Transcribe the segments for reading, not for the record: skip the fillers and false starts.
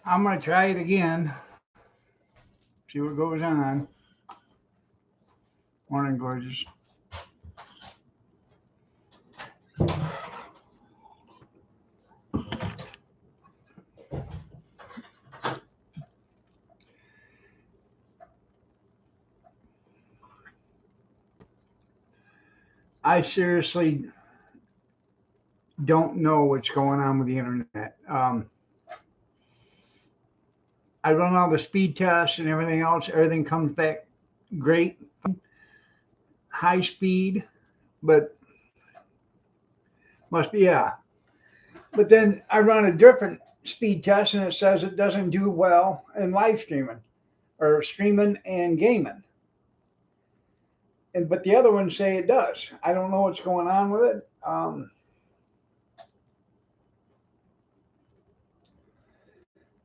I'm gonna try it again. See what goes on. Morning, gorgeous. I seriously don't know what's going on with the internet. I run all the speed tests and everything else. Everything comes back great, high speed, but must be, yeah. But then I run a different speed test and it says it doesn't do well in live streaming or streaming and gaming. And but the other ones say it does. I don't know what's going on with it.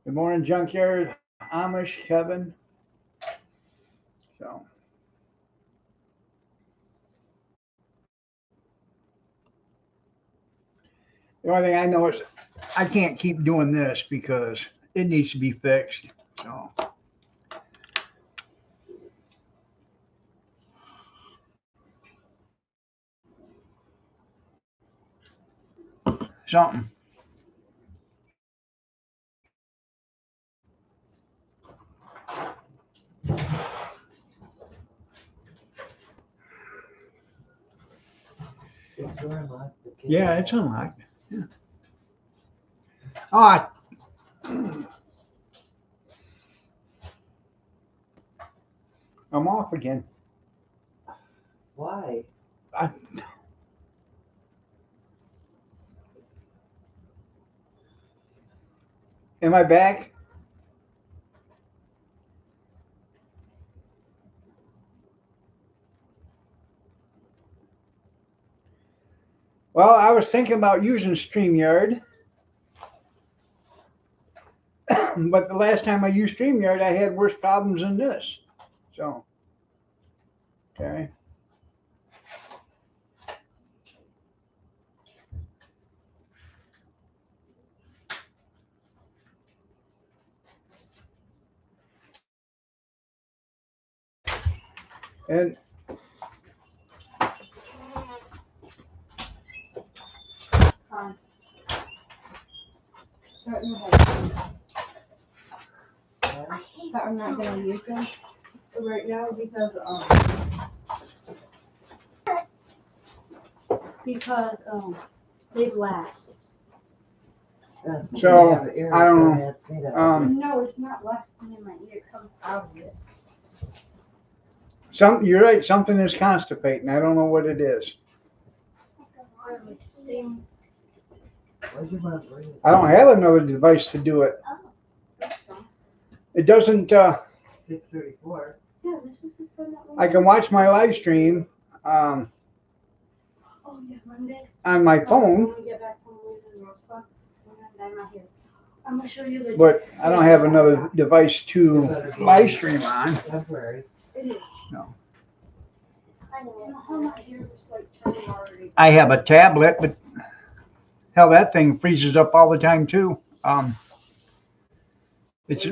Good morning, Junkyard Amish Kevin. So the only thing I know is I can't keep doing this because it needs to be fixed. So something. Yeah, it's unlocked. Yeah. Oh, I'm off again. Why? I, am I back? Well, I was thinking about using StreamYard, but the last time I used StreamYard, I had worse problems than this. So, okay. And But I'm not gonna use them right now because they last. so, I don't know. No, it's not lasting in my ear. It comes out of it. You're right. Something is constipating. I don't know what it is. I don't have another device to do it. It doesn't. 6:34. Yeah, this is the phone that I can watch my live stream Oh yeah, Monday. on my When phone, we get back from losing Rosa, we're gonna dye my hair. I'm gonna show you the. but I don't have another device to live stream on. Temporary. It is. No. I know. You know how my hair was like turning already. I have a tablet, but hell, that thing freezes up all the time too. It's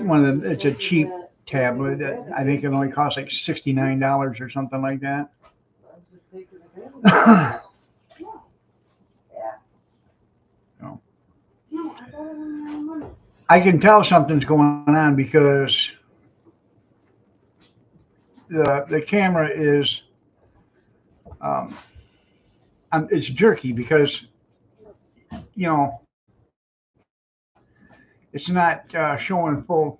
a cheap tablet. I think it only costs like $69 or something like that. So, No, I got it on my own money. I can tell something's going on because the camera is um, it's jerky because you know it's not showing No,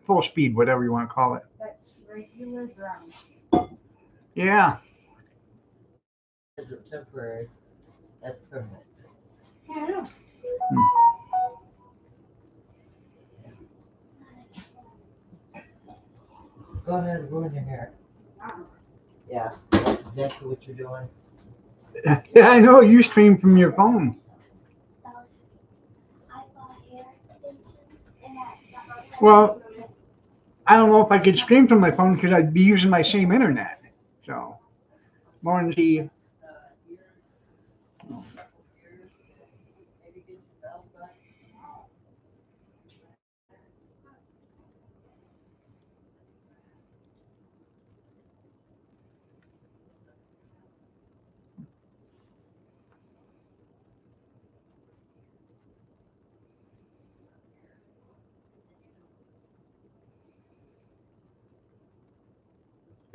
full speed, whatever you want to call it. that's regular brown. Yeah. Is it temporary? That's permanent. Yeah, I know. Go ahead and ruin your hair. Uh-uh. Yeah, that's exactly what you're doing. Yeah, I know you stream from your phone. Well, I don't know if I could stream from my phone because I'd be using my same internet. So, morning, Steve.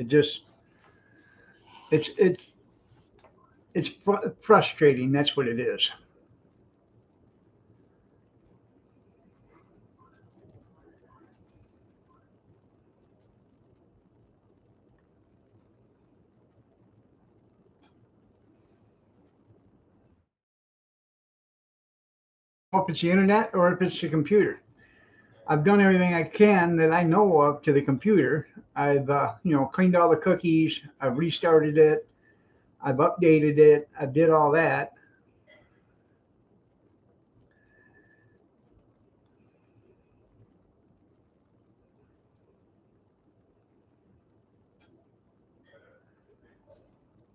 It just, it's, it's, it's frustrating. That's what it is. If it's the internet or if it's the computer. I've done everything I can that I know of to the computer. I've, cleaned all the cookies. I've restarted it. I've updated it. I did all that.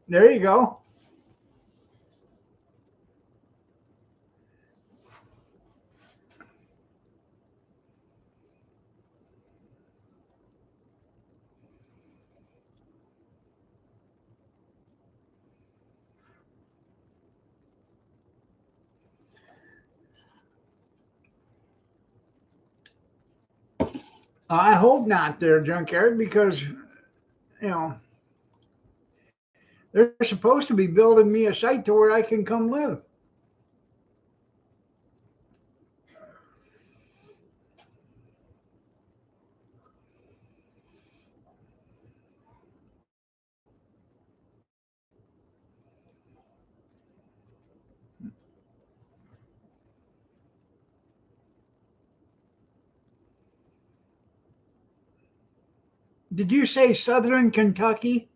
There you go. I hope not there, Junkyard, because, know, they're supposed to be building me a site to where I can come live. Did you say Southern Kentucky?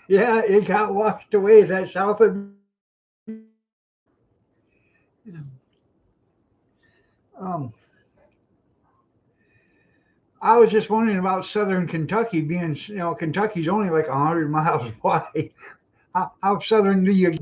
Yeah, it got washed away. That south of. Um, I was just wondering about Southern Kentucky being, Kentucky's only like 100 miles wide. How southern do you?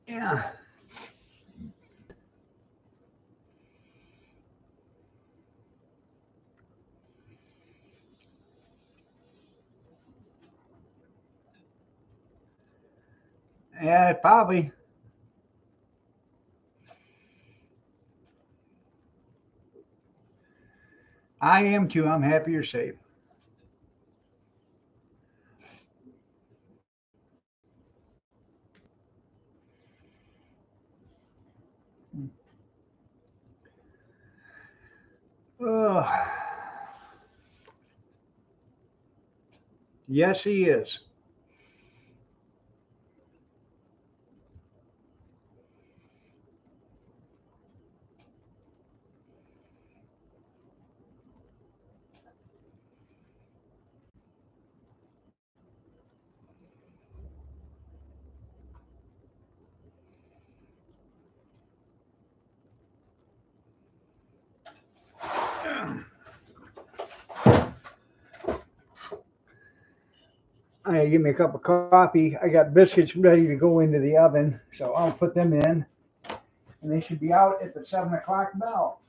Yeah, yeah, probably. I am too. I'm happy you're safe. Oh, yes, he is. I give me a cup of coffee. I got biscuits ready to go into the oven, so I'll put them in, and they should be out at the 7 o'clock bell.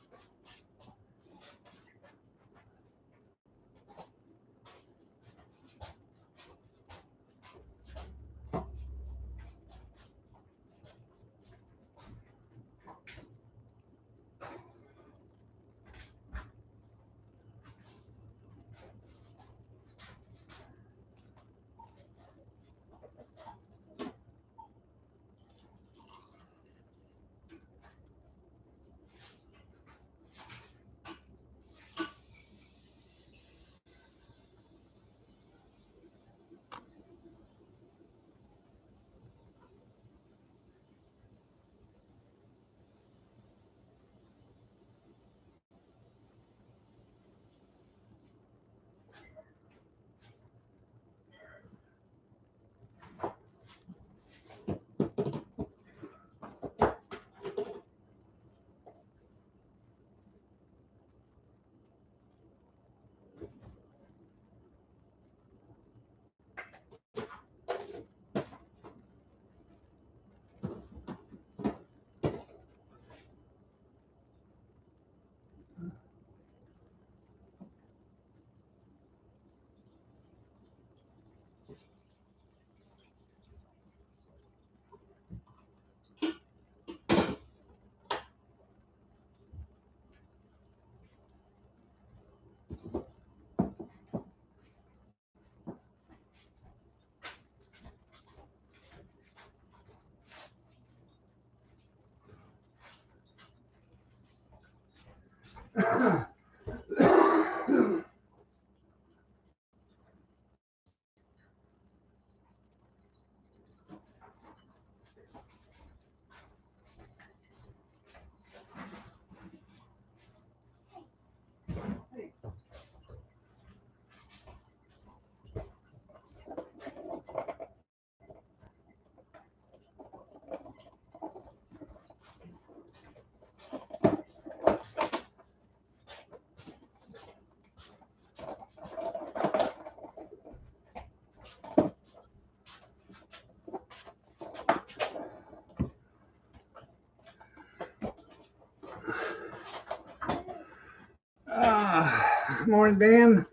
Morning, Dan.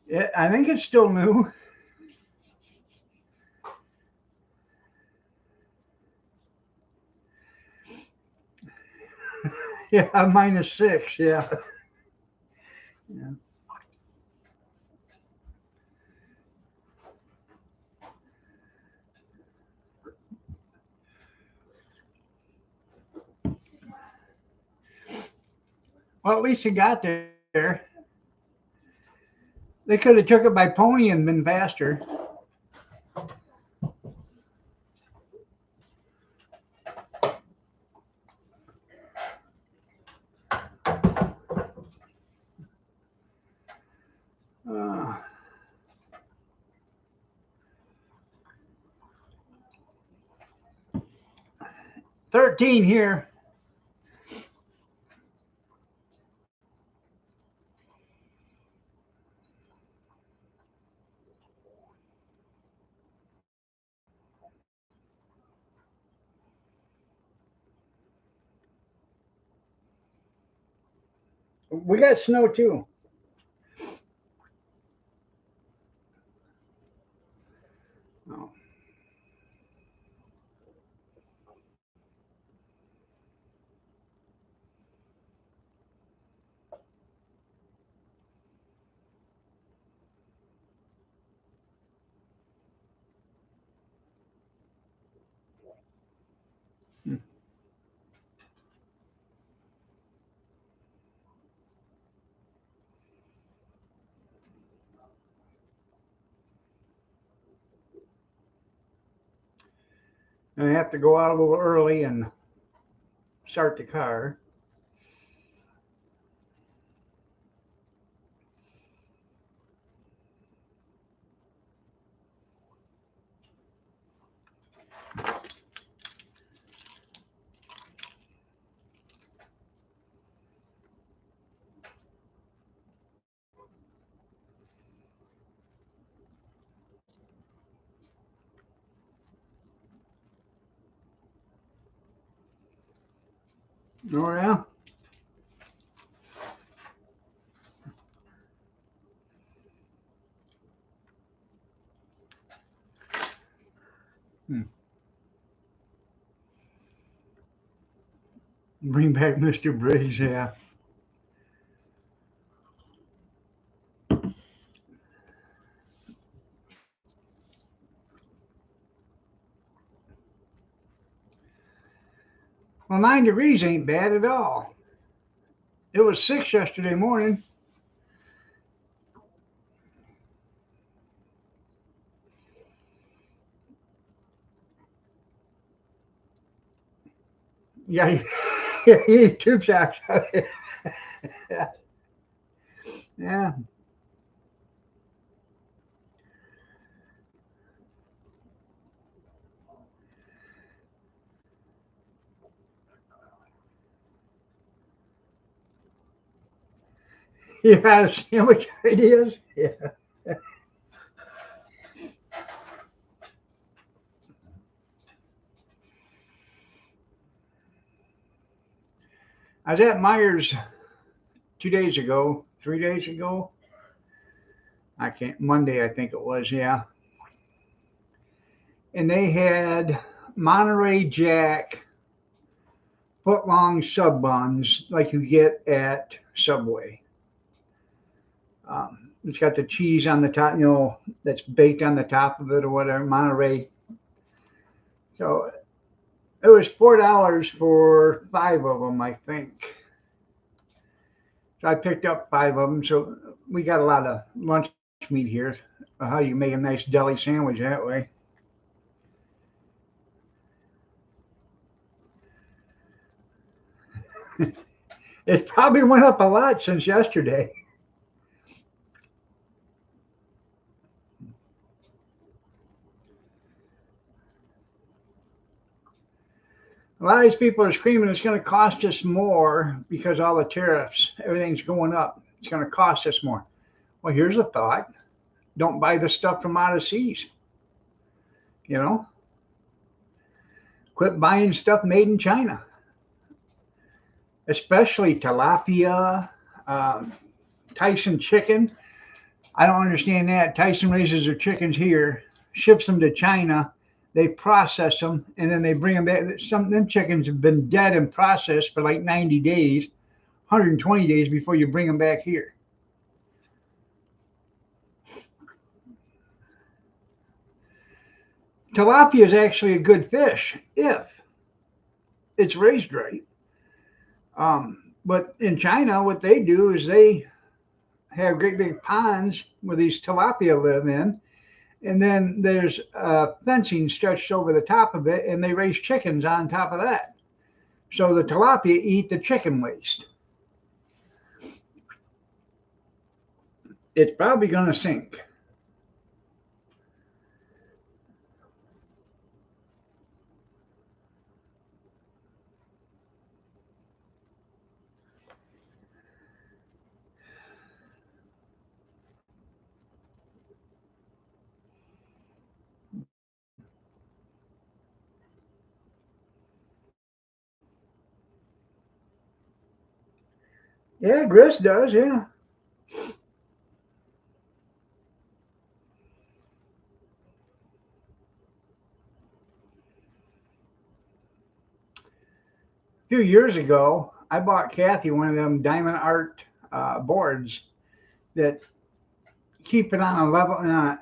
Yeah, I think it's still new. Yeah, -6. Yeah. Yeah. Well, at least you got there. They could have took it by pony and been faster. Uh, 13 here. We got snow too. Oh. Hmm. And I have to go out a little early and start the car. Oh yeah. Hmm. Bring back Mr. Briggs. Yeah. Well, 9 degrees ain't bad at all. It was 6 yesterday morning. Yeah. You eat tube socks. Yeah. Yeah. See how much it is? Yeah. I was at Myers 2 days ago, 3 days ago. I can't, Monday, I think it was. Yeah. And they had Monterey Jack foot long sub buns like you get at Subway. It's got the cheese on the top, that's baked on the top of it or whatever, Monterey. So it was $4 for 5 of them, I think. So I picked up 5 of them. So we got a lot of lunch meat here. How you make a nice deli sandwich that way? It probably went up a lot since yesterday. A lot of these people are screaming it's going to cost us more because all the tariffs, everything's going up. It's going to cost us more. Well, here's a thought. Don't buy the stuff from out of seas. You know, quit buying stuff made in China, especially tilapia, um, Tyson chicken. I don't understand that. Tyson raises their chickens here, ships them to China. They process them, and then they bring them back. Some of them chickens have been dead and processed for like 90 days, 120 days before you bring them back here. Tilapia is actually a good fish if it's raised right. But in China, what they do is they have great big ponds where these tilapia live in, and then there's fencing stretched over the top of it, and they raise chickens on top of that. So the tilapia eat the chicken waste. It's probably going to sink. Yeah, grist does. Yeah. A few years ago, I bought Kathy one of them diamond art boards that keep it on a level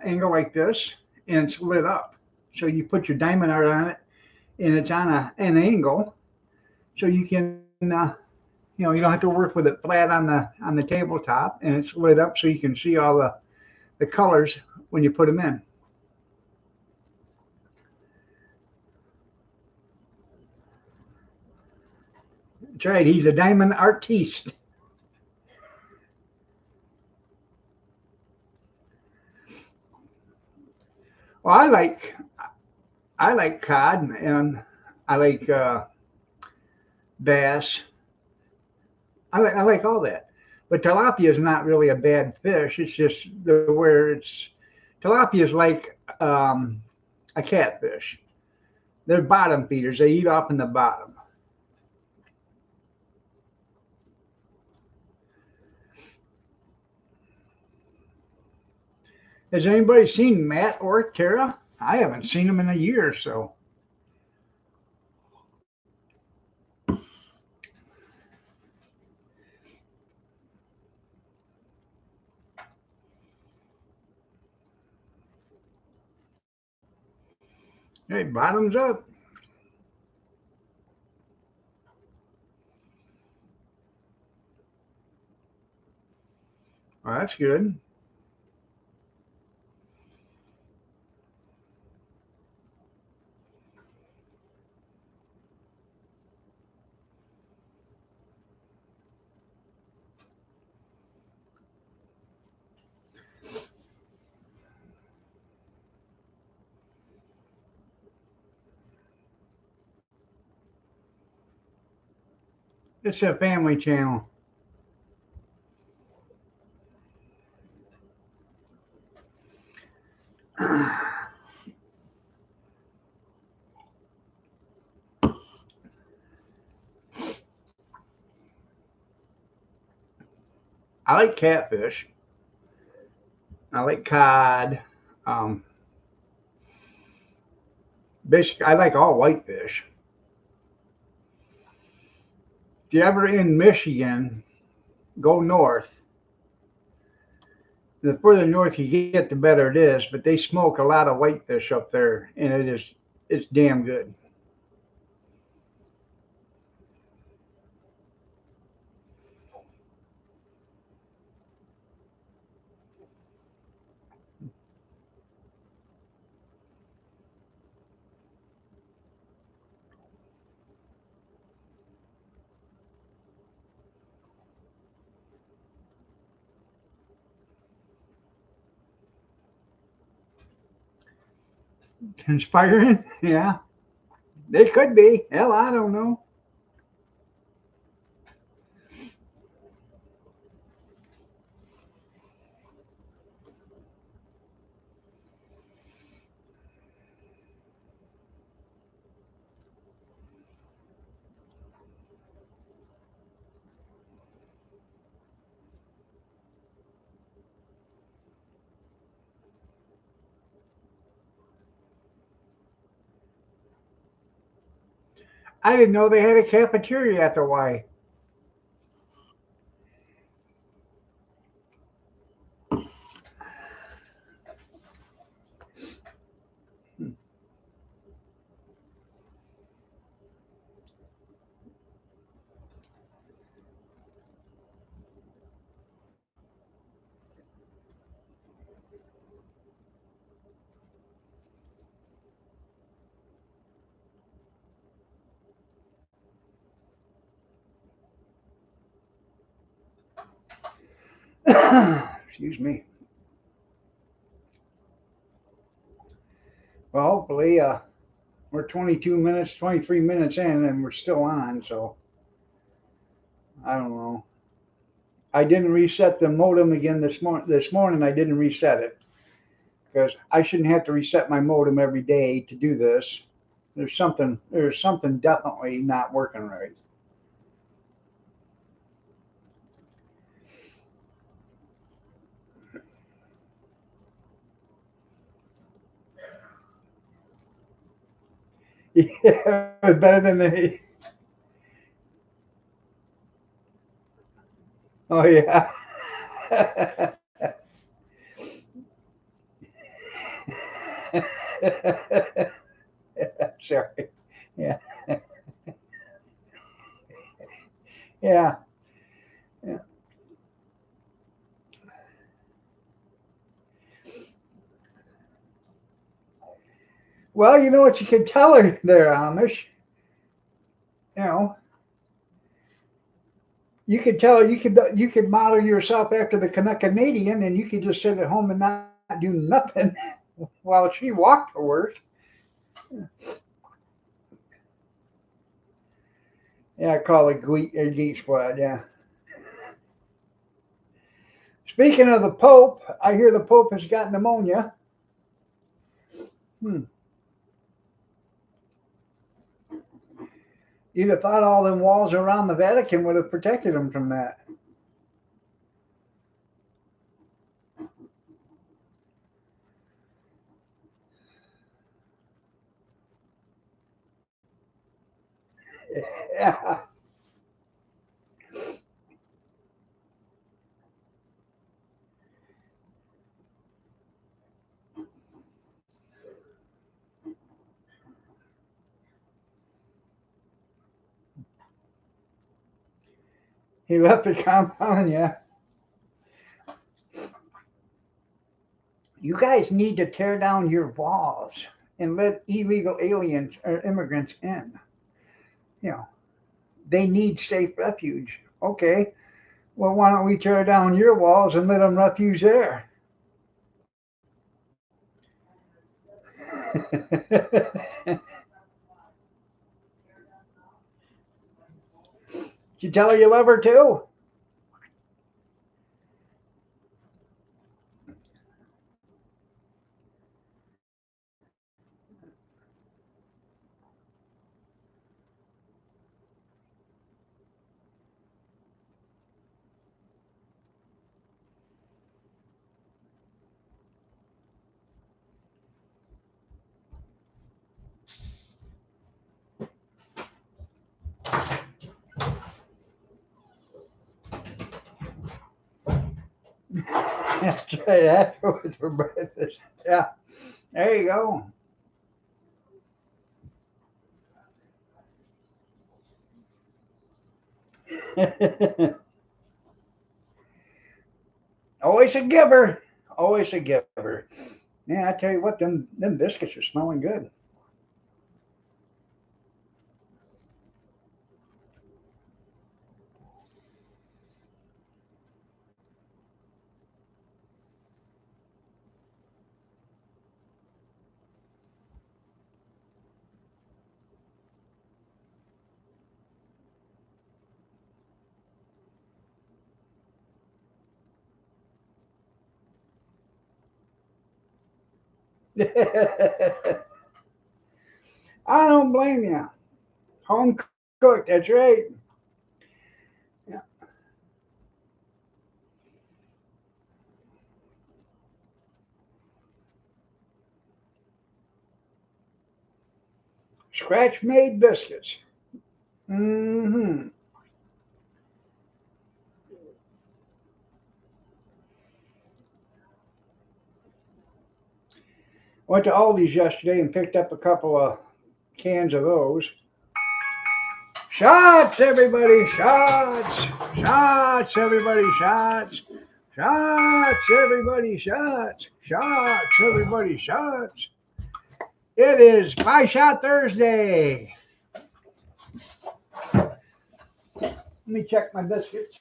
angle like this, and it's lit up. So you put your diamond art on it, and it's on an angle, so you can you don't have to work with it flat on the tabletop, and it's lit up so you can see all the colors when you put them in. That's right. He's a diamond artiste. Well, I like cod and I like bass. I like all that. But tilapia is not really a bad fish. It's just the where it's tilapia is like a catfish. They're bottom feeders. They eat off in the bottom. Has anybody seen Matt or Tara? I haven't seen them in a year or so. Hey, bottoms up. Well, that's good. It's a family channel. I like catfish. I like cod. Um, Basically, I like all whitefish. If you're ever in Michigan, go north. The further north you get, the better it is. But they smoke a lot of whitefish up there, and it's damn good. Inspiring, yeah. They could be. Hell, I don't know. I didn't know they had a cafeteria at the Y. Excuse me. Well, hopefully, we're 22 minutes, 23 minutes in, and we're still on. So I don't know. I didn't reset the modem again this morning. This morning, I didn't reset it because I shouldn't have to reset my modem every day to do this. There's something definitely not working right. Yeah, better than the. Oh yeah. Sorry. Yeah. Yeah. Yeah. Well, you know what you can tell her there, Amish. You know, you could tell her you could model yourself after the Canadian, and you could just sit at home and not do nothing while she walked to work. Yeah, I call it Geek Squad. Yeah. Speaking of the Pope, I hear the Pope has got pneumonia. Hmm. You'd have thought all them walls around the Vatican would have protected him from that. Yeah. He left the compound. Yeah. You guys need to tear down your walls and let illegal aliens or immigrants in. You know, they need safe refuge. Okay, well, why don't we tear down your walls and let them refuge there? You tell her you love her too? That's right, afterwards for breakfast. Yeah, there you go. Always a giver. Always a giver. Yeah, I tell you what, them biscuits are smelling good. I don't blame you. Home cooked. That's right. Yeah. Scratch made biscuits. Mm-hmm. Went to Aldi's yesterday and picked up a couple of cans of those. Shots, everybody, shots. Shots, everybody, shots. Shots, everybody, shots. Shots, everybody, shots. It is Five Shot Thursday. Let me check my biscuits.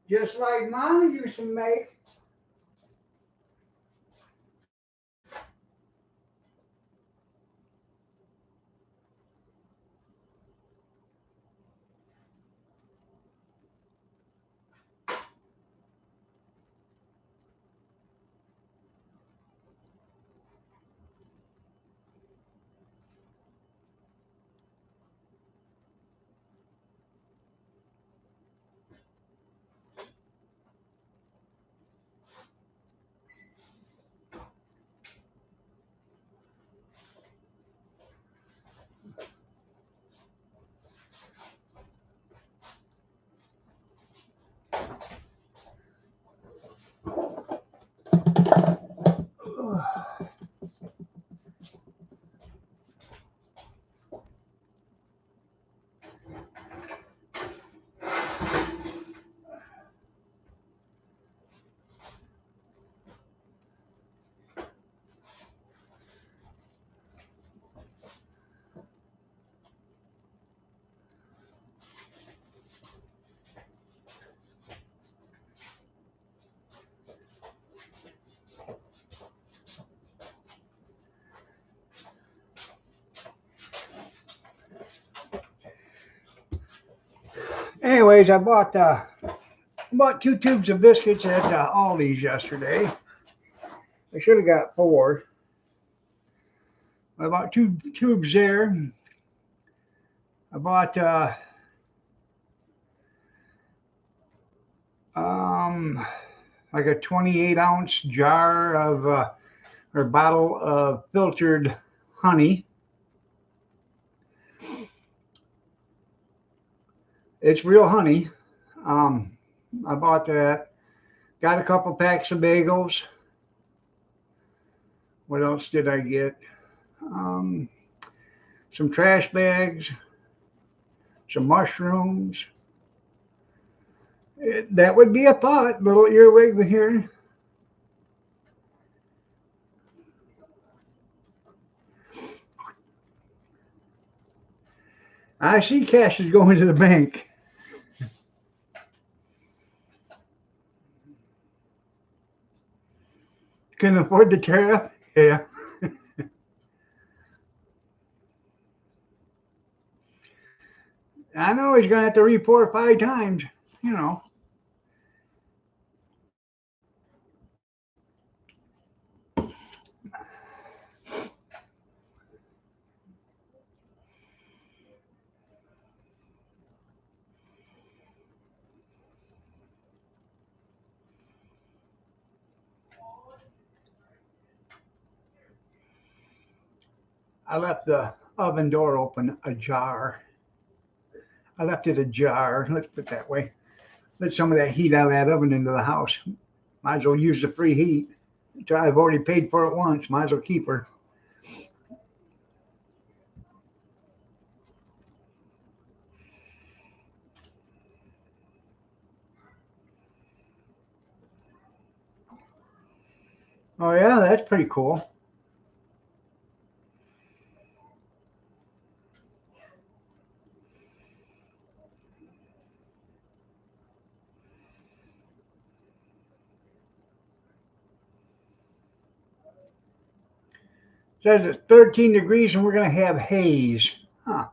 Just like Mama used to make. Anyways, I bought 2 tubes of biscuits at Aldi's yesterday. I should have got 4. I bought 2 tubes there. I bought like a 28-ounce jar of or bottle of filtered honey. It's real honey. I bought that. Got a couple packs of bagels. What else did I get? Some trash bags, some mushrooms. That would be a thought. Little earwig here. I see cash is going to the bank. Can afford the tariff? Yeah. I know he's going to have to report 5 times, you know. I left the oven door open ajar. I left it ajar, let's put it that way. Let some of that heat out of that oven into the house. Might as well use the free heat. I've already paid for it once, might as well keep her. Oh yeah, that's pretty cool. Says it's 13 degrees and we're going to have haze. Huh.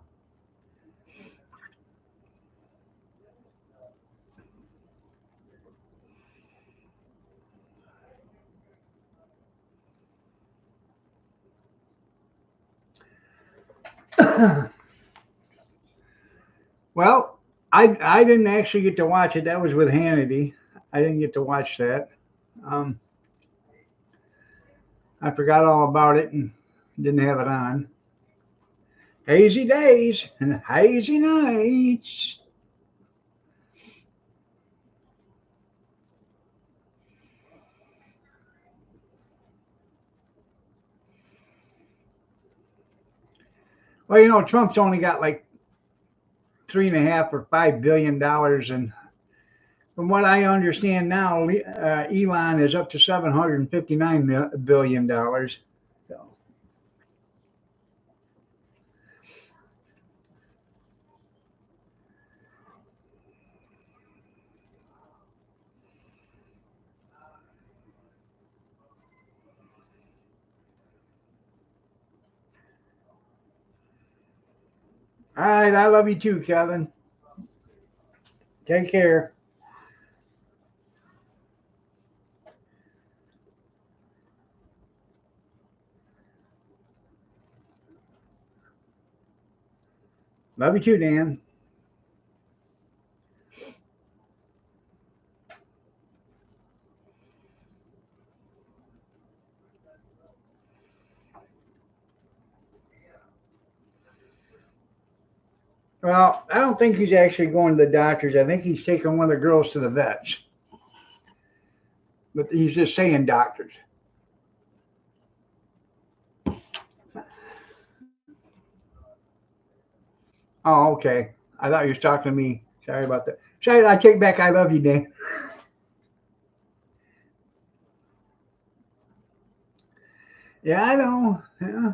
Well, I didn't actually get to watch it. That was with Hannity. I didn't get to watch that. Um, I forgot all about it and didn't have it on. Hazy days and hazy nights. Well, Trump's only got like 3.5 or $5 billion, and from what I understand now, Elon is up to $759 billion. So, all right, I love you too, Kevin. Take care. Love you too, Dan. Well, I don't think he's actually going to the doctors. I think he's taking one of the girls to the vets. But he's just saying doctors. Oh, okay. I thought you was talking to me. Sorry about that. Sorry, I take back I love you, Dan. Yeah, I know. Yeah.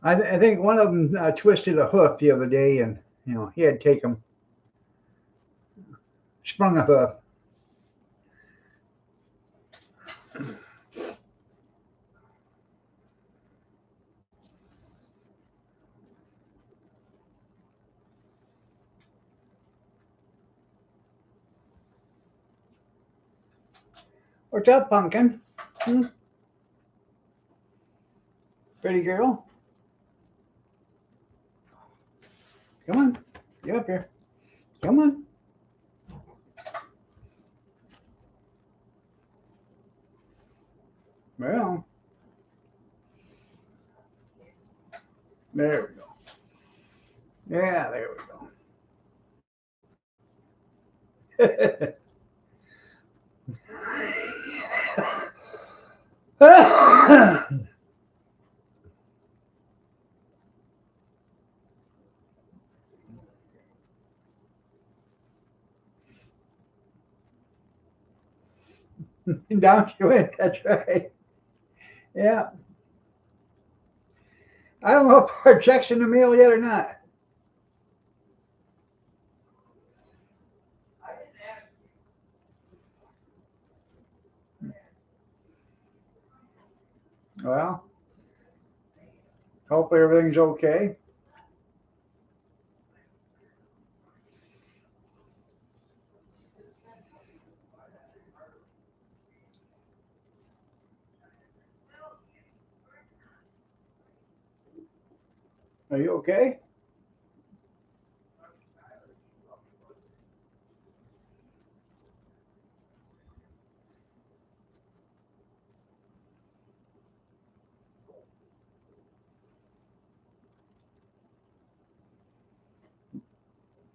I think one of them twisted a hoof the other day, and he had to take him, sprung a hoof. What's up, pumpkin? Hmm? Pretty girl. Come on, get up here. Come on. Well, there we go. Yeah, there we go. Down she went. That's right. Yeah. I don't know if our check's in the mail yet or not. Well, hopefully everything's okay. Are you okay?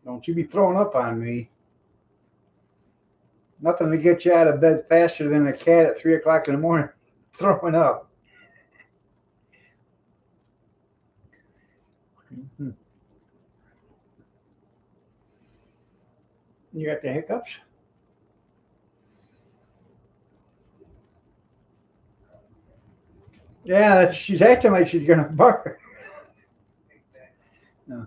Don't you be throwing up on me. Nothing to get you out of bed faster than a cat at 3 o'clock in the morning throwing up. Mhm. You got the hiccups? Yeah, she's acting like she's gonna bark. No.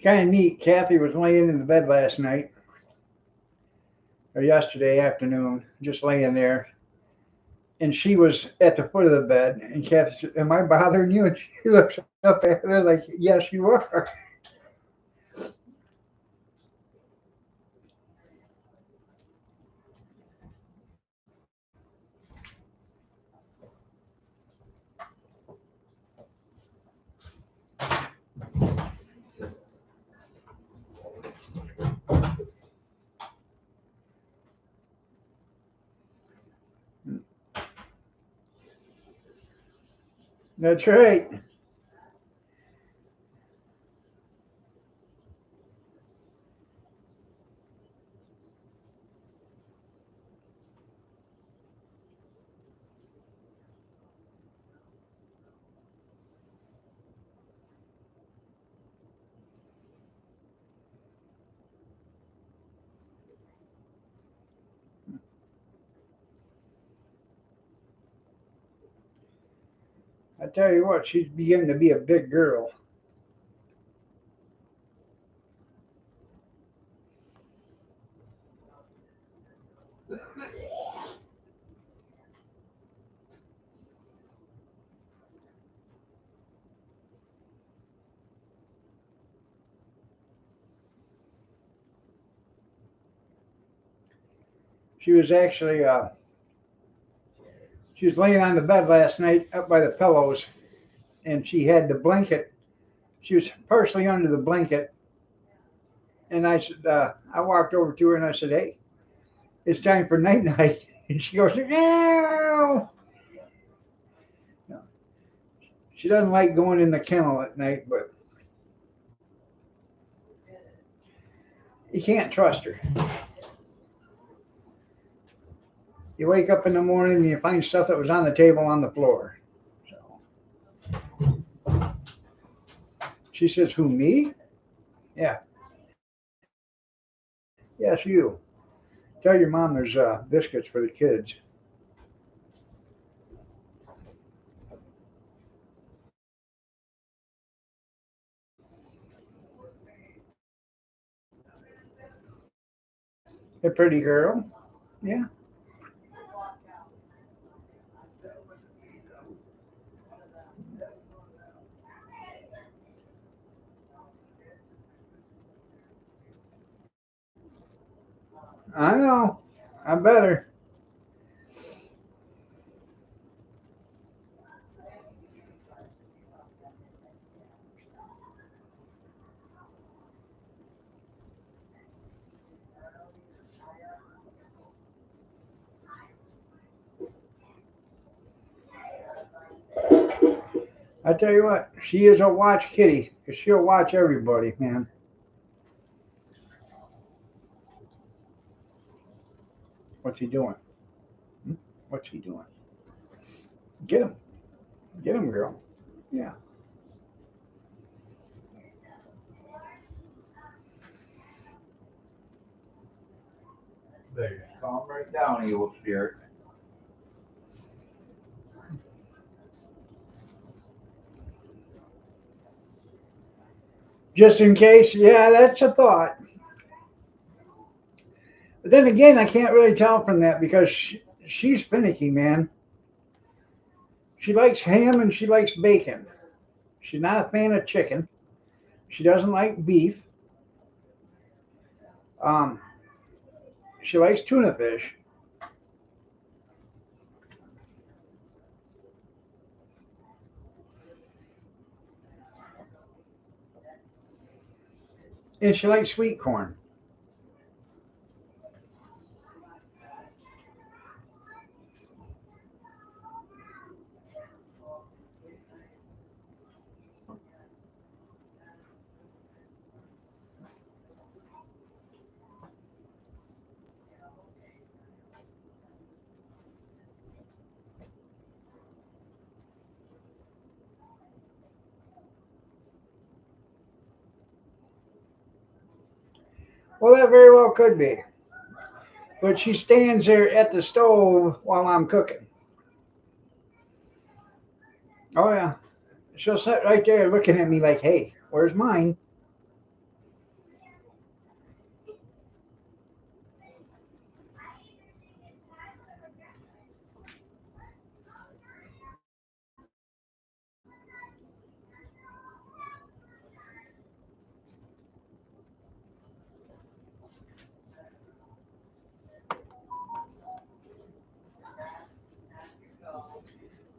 Kind of neat. Kathy was laying in the bed last night or yesterday afternoon, just laying there. And she was at the foot of the bed. And Kathy said, "Am I bothering you?" And she looks up at her like, "Yes, you are." That's right. I tell you what, she's beginning to be a big girl. She was actually, she was laying on the bed last night up by the pillows, and she had the blanket. She was partially under the blanket, and I said, I walked over to her and I said, "Hey, it's time for night night." And she goes, "No." No, she doesn't like going in the kennel at night, but you can't trust her. You wake up in the morning and you find stuff that was on the table on the floor. So she says, "Who, me?" Yeah, yes, you. Tell your mom there's biscuits for the kids. A pretty girl. Yeah, I know. I better. I tell you what, she is a watch kitty, 'cause she'll watch everybody, man. What's he doing? Hmm? What's he doing? Get him. Get him, girl. Yeah. Better calm right down, evil spirit. Just in case, yeah, that's a thought. But then again, I can't really tell from that because she's finicky, man. She likes ham and she likes bacon. She's not a fan of chicken. She doesn't like beef. Um, she likes tuna fish. And she likes sweet corn. Well, that very well could be. But she stands there at the stove while I'm cooking. Oh, yeah. She'll sit right there looking at me like, "Hey, where's mine?"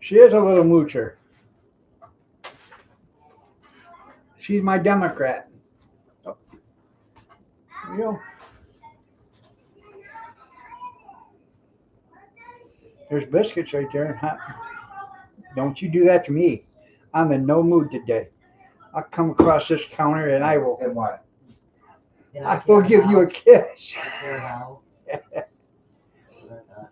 She is a little moocher. She's my Democrat. Oh. There you go. There's biscuits right there. Huh? Don't you do that to me. I'm in no mood today. I'll come across this counter and I will And what? And I will give you a kiss. I care how. Or not.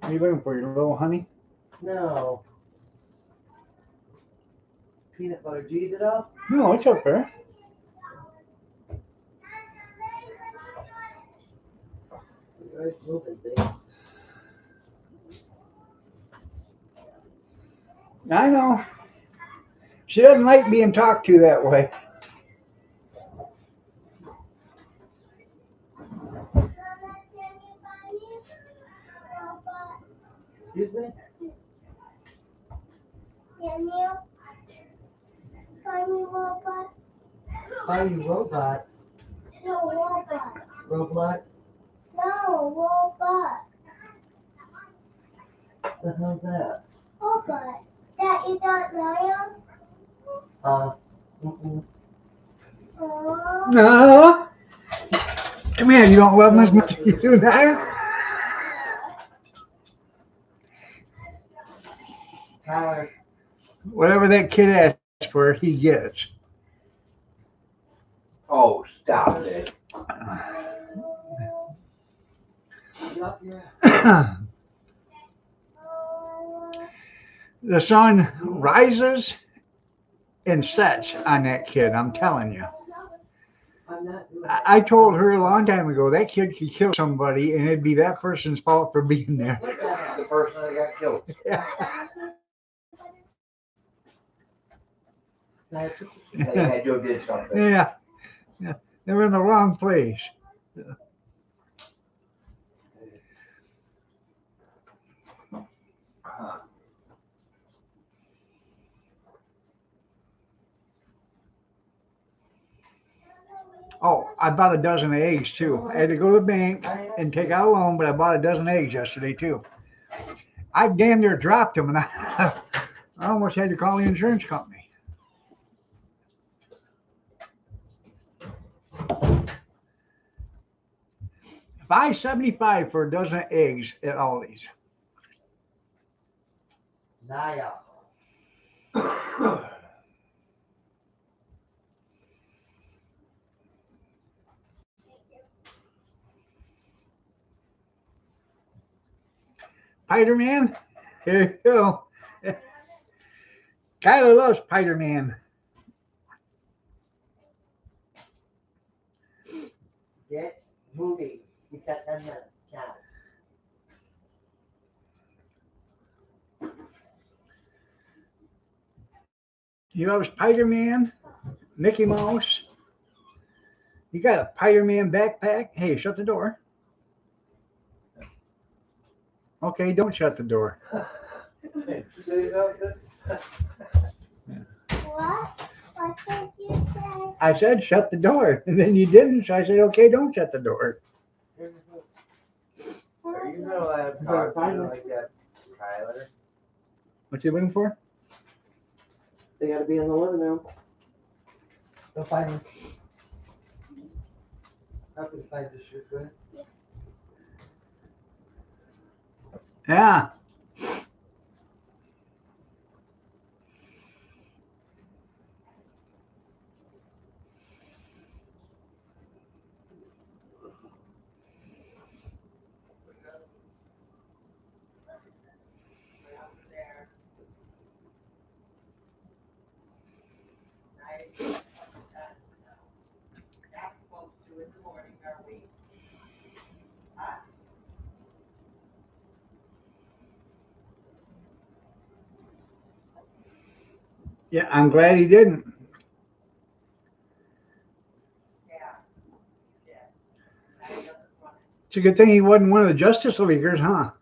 What are you looking for, your little honey? No. Peanut butter. Do you eat it all? No, it's up there. You're always moving things. I know. She doesn't like being talked to that way. Excuse me? Are you robots? No, robot. Roblox? No, robot. What the hell's that? Robot. That you don't know? Mm-mm. Oh. No. Come here, you don't love me as much as you do now? Tyler. Whatever that kid asks for, he gets. Oh, stop it. Yup, yeah. The sun rises and sets on that kid, I'm telling you. I'm not doing I told her a long time ago that kid could kill somebody and it'd be that person's fault for being there. Look at The it. person that got killed. They had Joe did something. Yeah. They were in the wrong place. Oh, I bought a dozen of eggs too. I had to go to the bank and take out a loan, but I bought a dozen eggs yesterday too. I damn near dropped them and I almost had to call the insurance company. $5.75 for a dozen of eggs at Aldi's. Naya. Spider-Man, here you go. Kyla loves Spider-Man. Get moving. You've got 10 minutes now. He loves Spider-Man, Mickey Mouse. You got a Spider-Man backpack? Hey, shut the door. Okay, don't shut the door. What? What did you say? I said shut the door, and then you didn't, so I said, okay, don't shut the door. Are you gonna let him talk to you like that, Tyler? What you looking for? They gotta be in the living room. Go find them. How can you find this shit, good? Yeah. Yeah, I'm glad he didn't. It's a good thing he wasn't one of the Justice Leaguers, huh?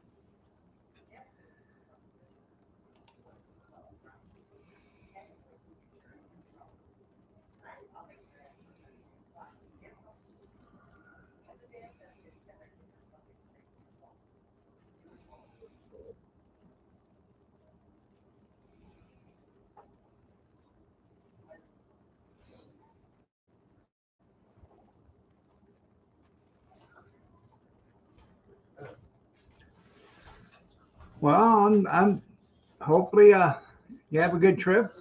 Well, I'm hopefully you have a good trip.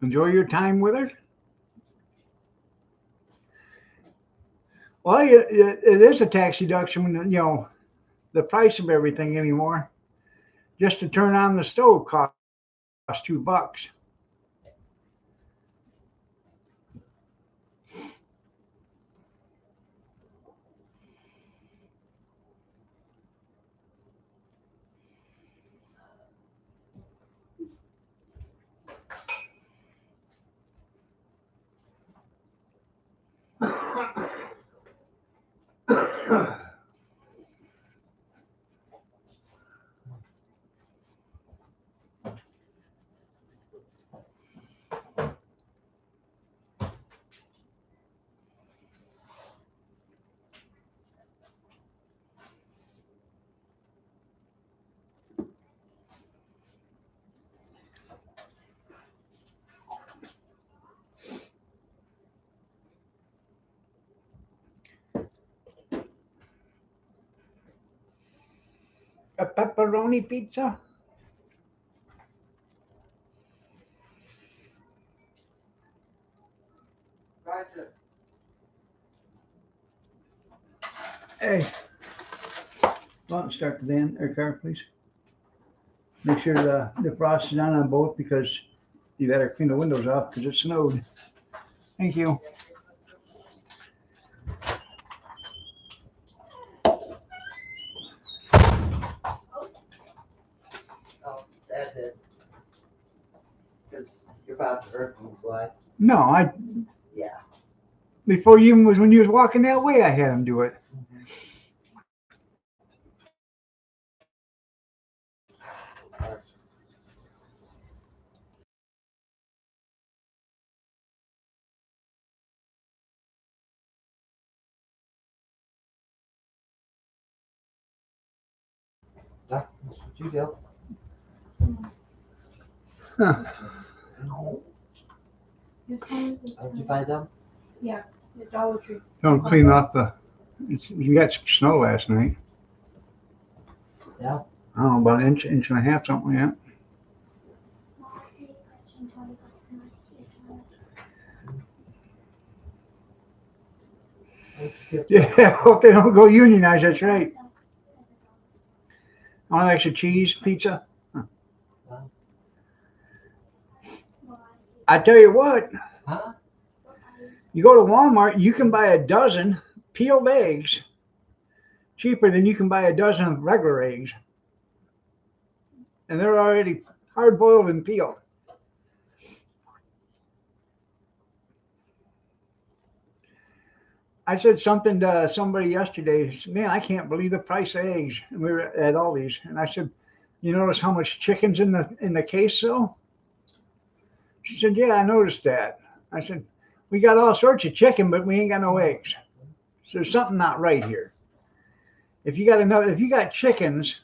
Enjoy your time with her. Well, it is a tax deduction, the price of everything anymore. Just to turn on the stove costs $2. A pepperoni pizza? Roger. Hey, go out and start the van or car, please. Make sure the frost is on both because you better clean the windows off because it snowed. Thank you. Oh, that's it. Because you're about to hurt me, boy. No, Yeah. before you was when you was walking that way, I had him do it. That's what you do. Huh. No. Your phone is How'd you find them? the Dollar Tree. Don't clean off you got some snow last night. Yeah. I don't know, about an inch and a half, something like that. Yeah, hope they don't go unionize, that's right. Want extra cheese, pizza? I tell you what, Huh? you go to Walmart, you can buy a dozen peeled eggs cheaper than you can buy a dozen of regular eggs. And they're already hard boiled and peeled. I said something to somebody yesterday. Man, I can't believe the price of eggs. And we were at Aldi's, and I said, "You notice how much chicken's in the case, though?" She said, "Yeah, I noticed that." I said, "We got all sorts of chicken, but we ain't got no eggs. So there's something not right here. If you got chickens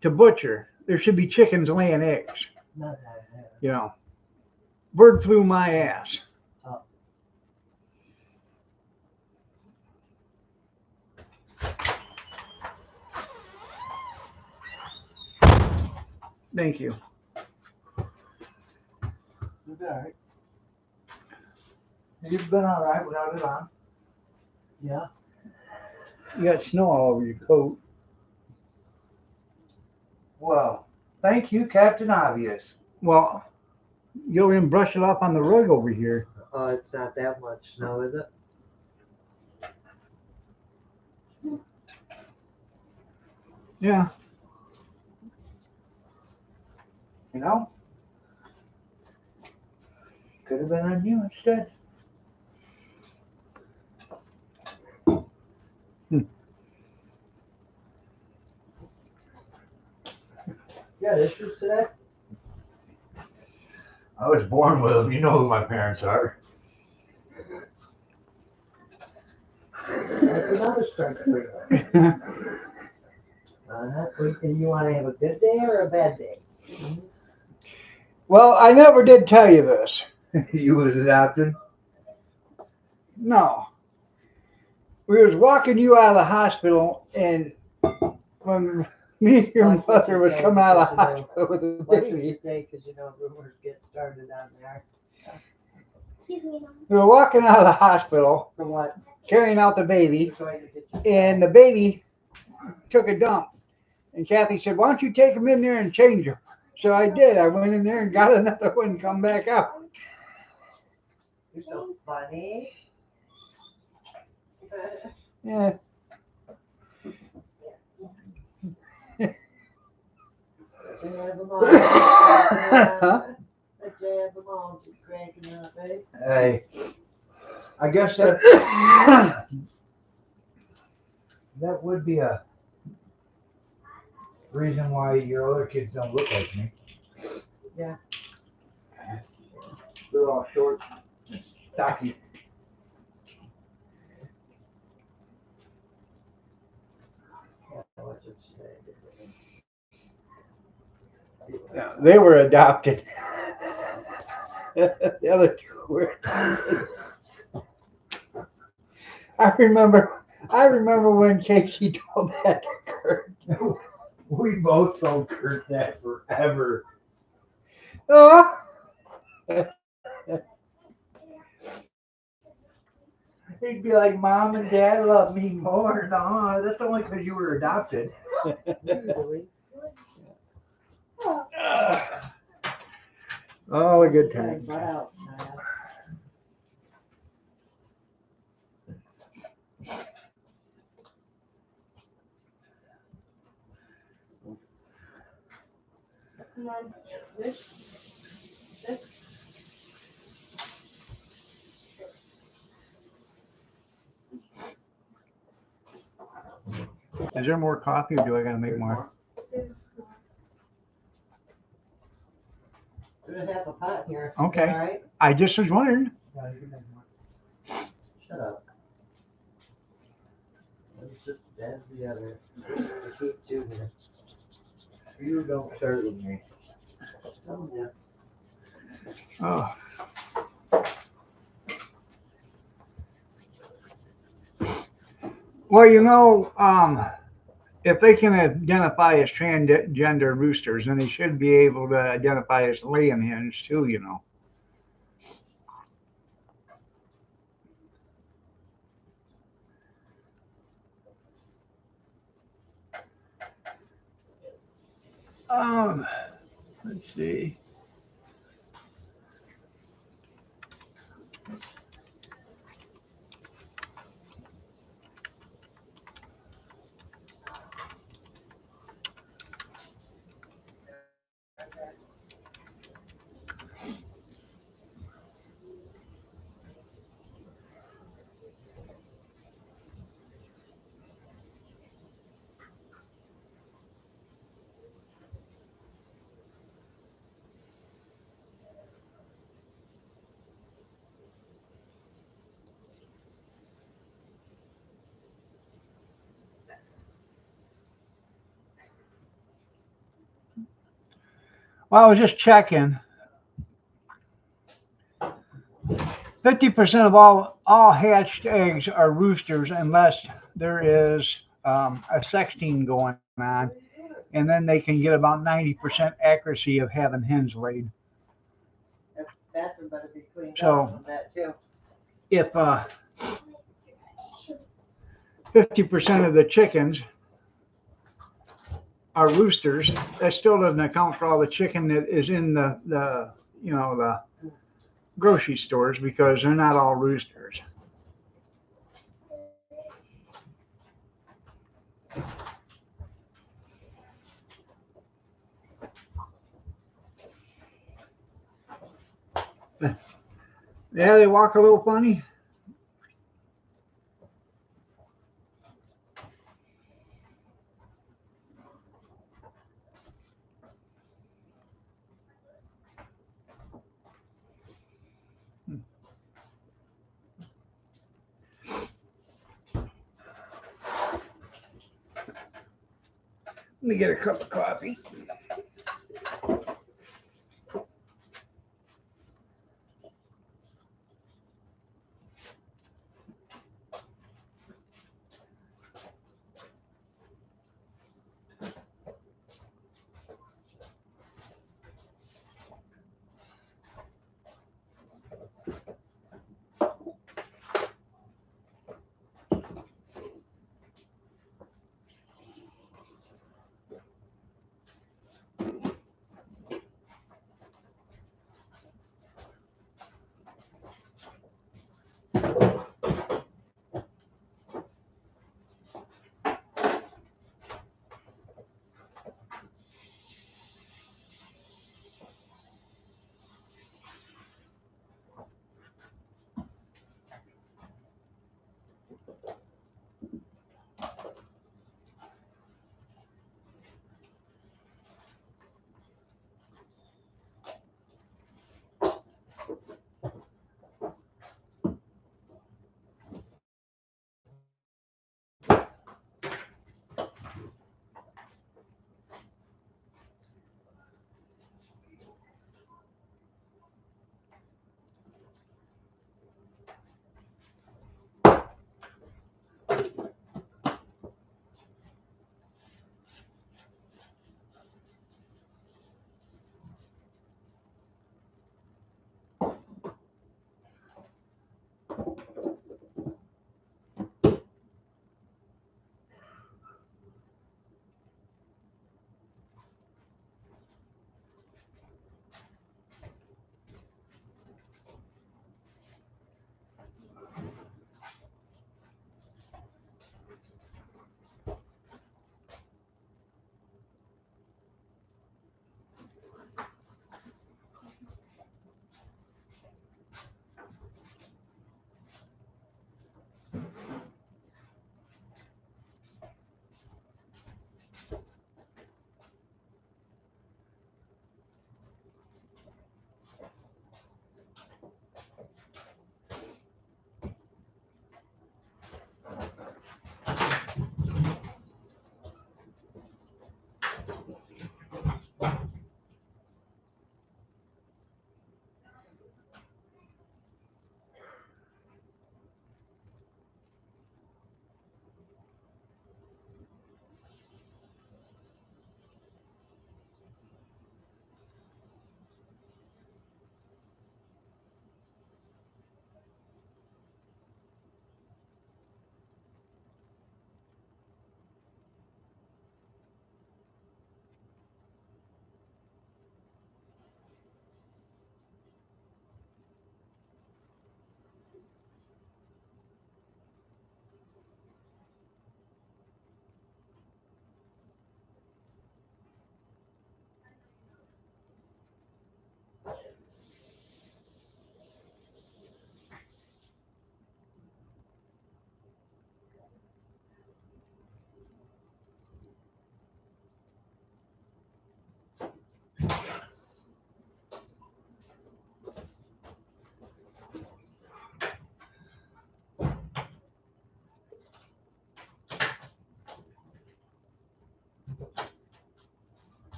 to butcher, there should be chickens laying eggs. Not like that. You know, bird flew my ass." Thank you. You've been alright. You've been alright without it on. Yeah. You got snow all over your coat. Well, thank you, Captain Obvious. Well, you go in and brush it off on the rug over here. Oh, it's not that much snow, is it? Yeah. You know? Could have been on you instead. Yeah, issues today? I was born with them. You know who my parents are. That's another strike for you. You want to have a good day or a bad day? Well, I never did tell you this. You was adopted? No. we was walking you out of the hospital, and when me and your Watch what mother you was say, coming out of the because, hospital with the Watch what baby, you say, because you know rumors get started on there. Excuse me, Mom. we were walking out of the hospital, For what? carrying out the baby, You're going to get your and the baby took a dump. And Kathy said, "Why don't you take him in there and change him?" So I did. I went in there and got another one and come back out. You're so funny. Yeah. They have them all. Just Huh? They have them all just cranking up, eh? Hey, I guess that that would be a reason why your other kids don't look like me. Yeah. They're all short, stocky. Watch what you say. They were adopted. The other two were adopted. I remember when Casey told that to Kurt. We both told Kurt that forever. Oh, He'd be like, "Mom and Dad love me more." No, that's only because you were adopted. Usually. all a good Okay, time. butt out, Naya. Come on. This. This. Is there more coffee, or do I gotta make more? There's half a pot here. Okay. All right. I just was wondering. Yeah, you can make more. Shut up. It's just as the other. To keep two here. You don't start with me. Oh, yeah. Oh. Well, if they can identify as transgender roosters, then they should be able to identify as laying hens too. Um, let's see. Well, I was just checking. 50% of all hatched eggs are roosters, unless there is a sexting going on, and then they can get about 90% accuracy of having hens laid. That bathroom better be cleaned So- up from that too. If 50% of the chickens are roosters, that still doesn't account for all the chicken that is in the grocery stores, because they're not all roosters. Yeah, they walk a little funny. Let me get a cup of coffee.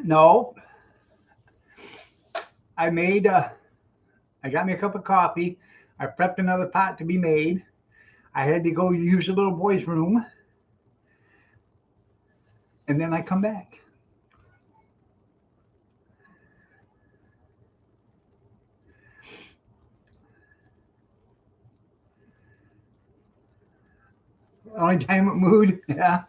No, I made. I got me a cup of coffee. I prepped another pot to be made. I had to go use the little boy's room, and then I come back. Only time it moved. Yeah.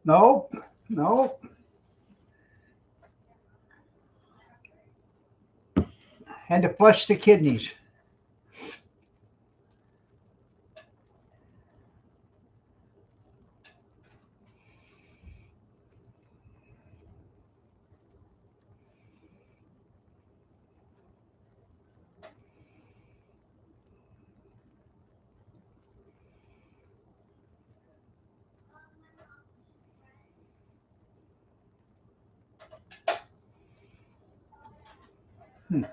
Nope. Nope. Had to flush the kidneys. Hmm.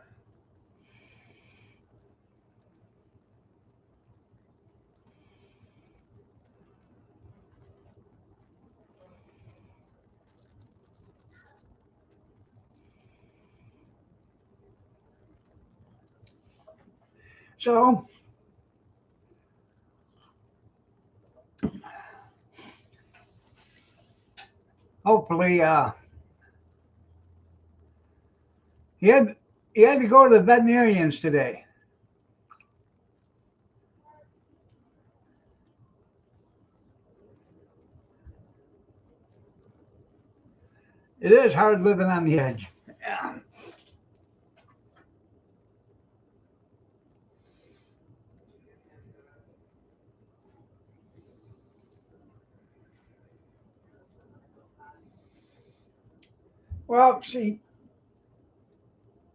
So hopefully, he had to go to the veterinarians today. It is hard living on the edge. Yeah. Well, see,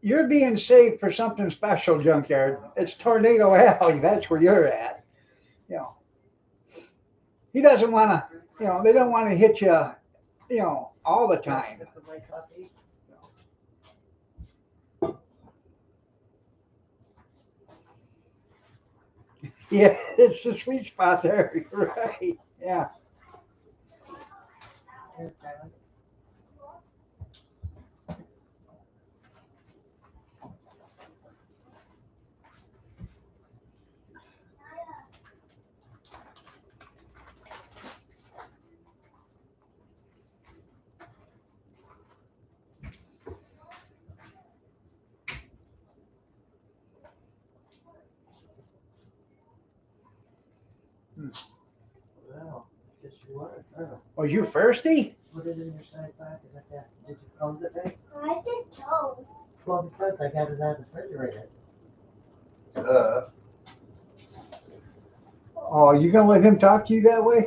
you're being saved for something special, Junkyard. It's Tornado Alley. That's where you're at. You know, he doesn't want to. They don't want to hit you. All the time. Sip of my coffee. Yeah, it's the sweet spot there. You're right. Yeah. Here's Tyler. Wow, guess you are. Oh, Oh, you thirsty? put it in your side pocket like that. Did you close it, babe? I said no. Well, because I got it out of the refrigerator. Oh, you gonna let him talk to you that way?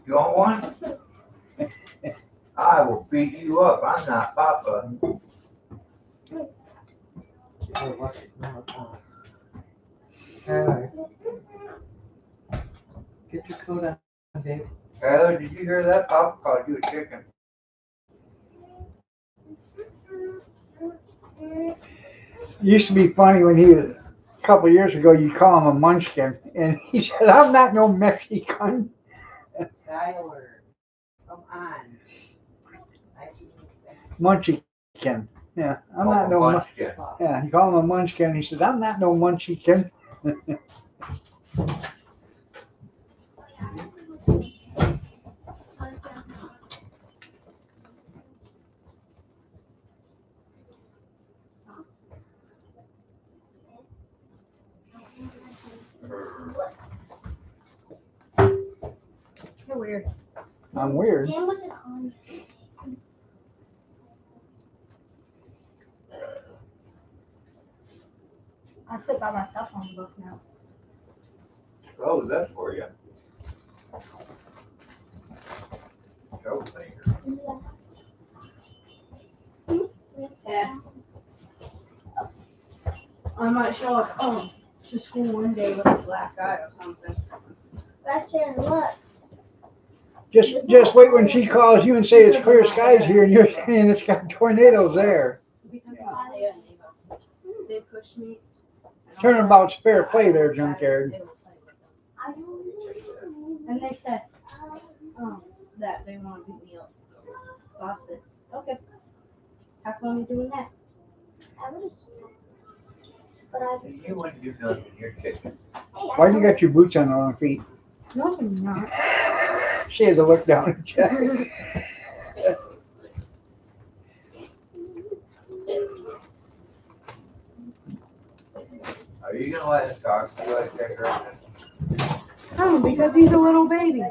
You want one? I will beat you up. I'm not Papa. Oh, watch it now. Tyler. Get your coat on, babe. Tyler, did you hear that? Papa called you a chicken. It used to be funny when a couple of years ago, you'd call him a munchkin, and he said, "I'm not no Mexican." Tyler, come on. Munchkin. Yeah, I'm not no. Munchkin. Yeah, you call him a munchkin. He says, "I'm not no munchkin." You're weird. I'm weird. Sam wasn't on. I still got my cell phone book now. Oh, that's for you. Show finger. Yeah. I might show up to school one day with a black eye or something. That's it, look. Just wait when she calls you and say it's clear skies here, and you're saying it's got tornadoes there. Because they pushed me. Turnabout's fair play there, Junkyard. And they said that they want to beat me up. So I said, okay. How come you doing that? I would have. But You wouldn't do nothing. You're chicken. Why you got your boots on the wrong feet? No, I'm not. She had to look down and check. Are you gonna let us talk? You let us check her out? No, because he's a little baby.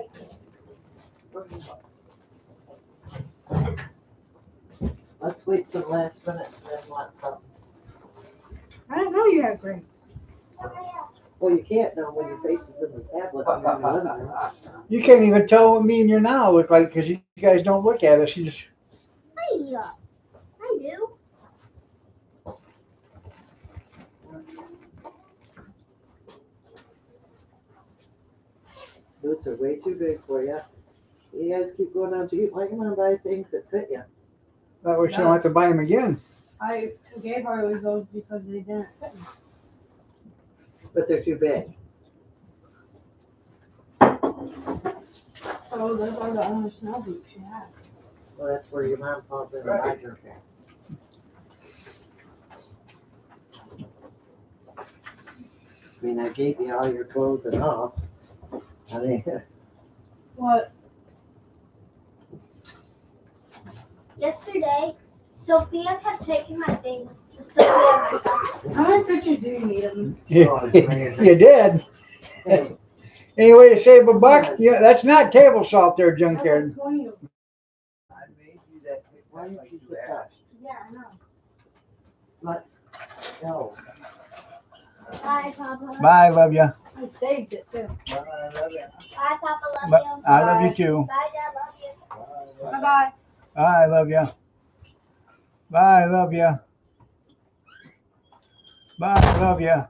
Let's wait till the last minute and then want something. I didn't know you had grapes. Well, you can't know when your face is in the tablet and you're in the living room. You can't even tell what me and your now look like because you guys don't look at us. You just I do. Boots are way too big for you. You guys keep going out to eat. Why you want to buy things that fit you? that way she don't have to buy them again. I gave her those because they didn't fit me. But they're too big. So those are the only snow boots she had. Well, that's where your mom falls in the biker pack. I mean, I gave you all your clothes and all. I mean, What? Yesterday, Sophia kept taking my things. Sophia, my cousin. How many pictures do you need of me? You did. Hey, Any way to save a buck? Yeah, that's not table salt there, junkyard. 20 of them. I made you that picture why don't like you you get asked. that? Yeah, I know. Let's go. Bye, Papa. Bye, love you. I saved it too. Bye, I love you. Bye, Papa. Love But you. I love you too. Bye, Dad. Love you. Bye, Bye bye. Bye, love you. Bye, love you. Bye, love you.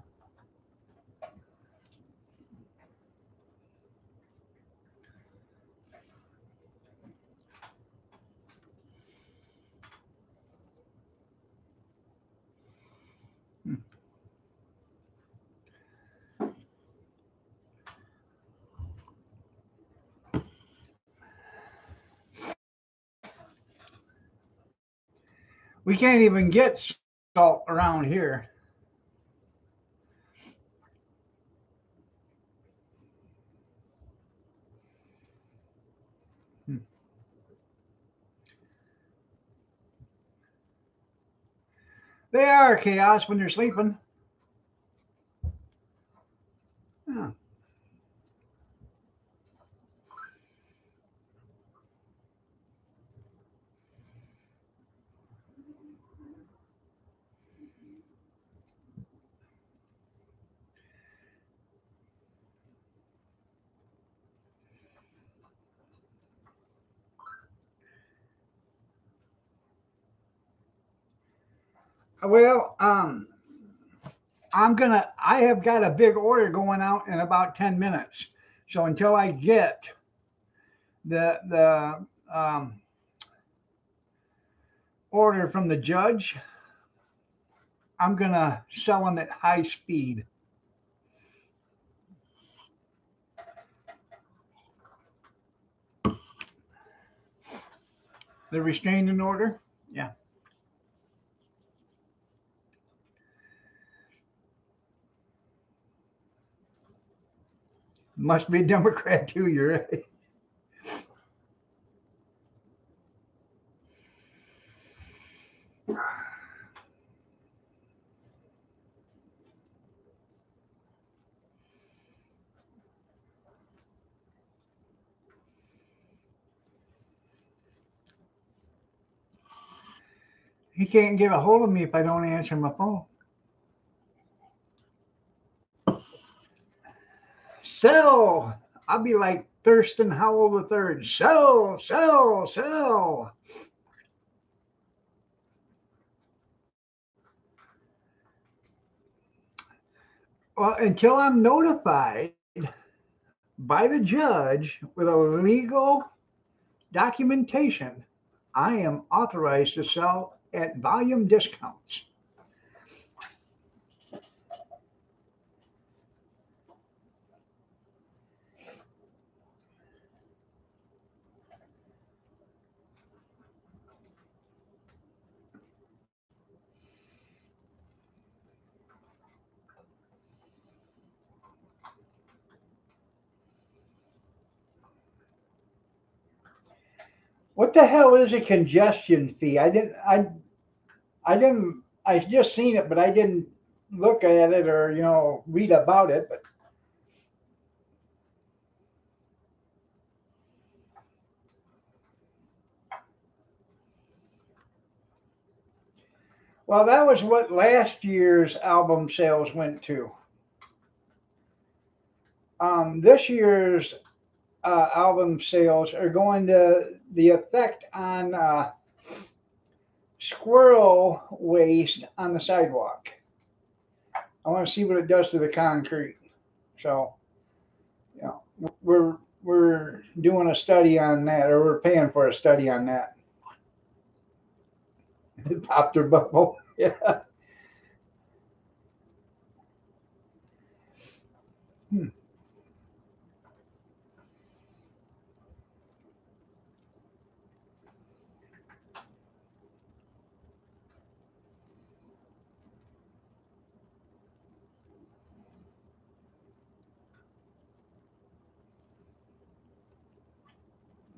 We can't even get salt around here. They are chaos when they're sleeping. Yeah. Well, I have got a big order going out in about 10 minutes. So until I get the order from the judge, I'm gonna sell them at high speed. The restraining order? Yeah. Must be a Democrat too, you're right. He can't get a hold of me if I don't answer my phone. Sell. I'll be like Thurston Howell the third. Sell, sell, sell. Well, until I'm notified by the judge with a legal documentation, I am authorized to sell at volume discounts. What the hell is a congestion fee? I just seen it, but I didn't look at it or, read about it. But well, that was what last year's album sales went to. This year's album sales are going to the effect on squirrel waste on the sidewalk. I want to see what it does to the concrete. So, we're doing a study on that, or we're paying for a study on that. It popped their bubble. Yeah. Hmm.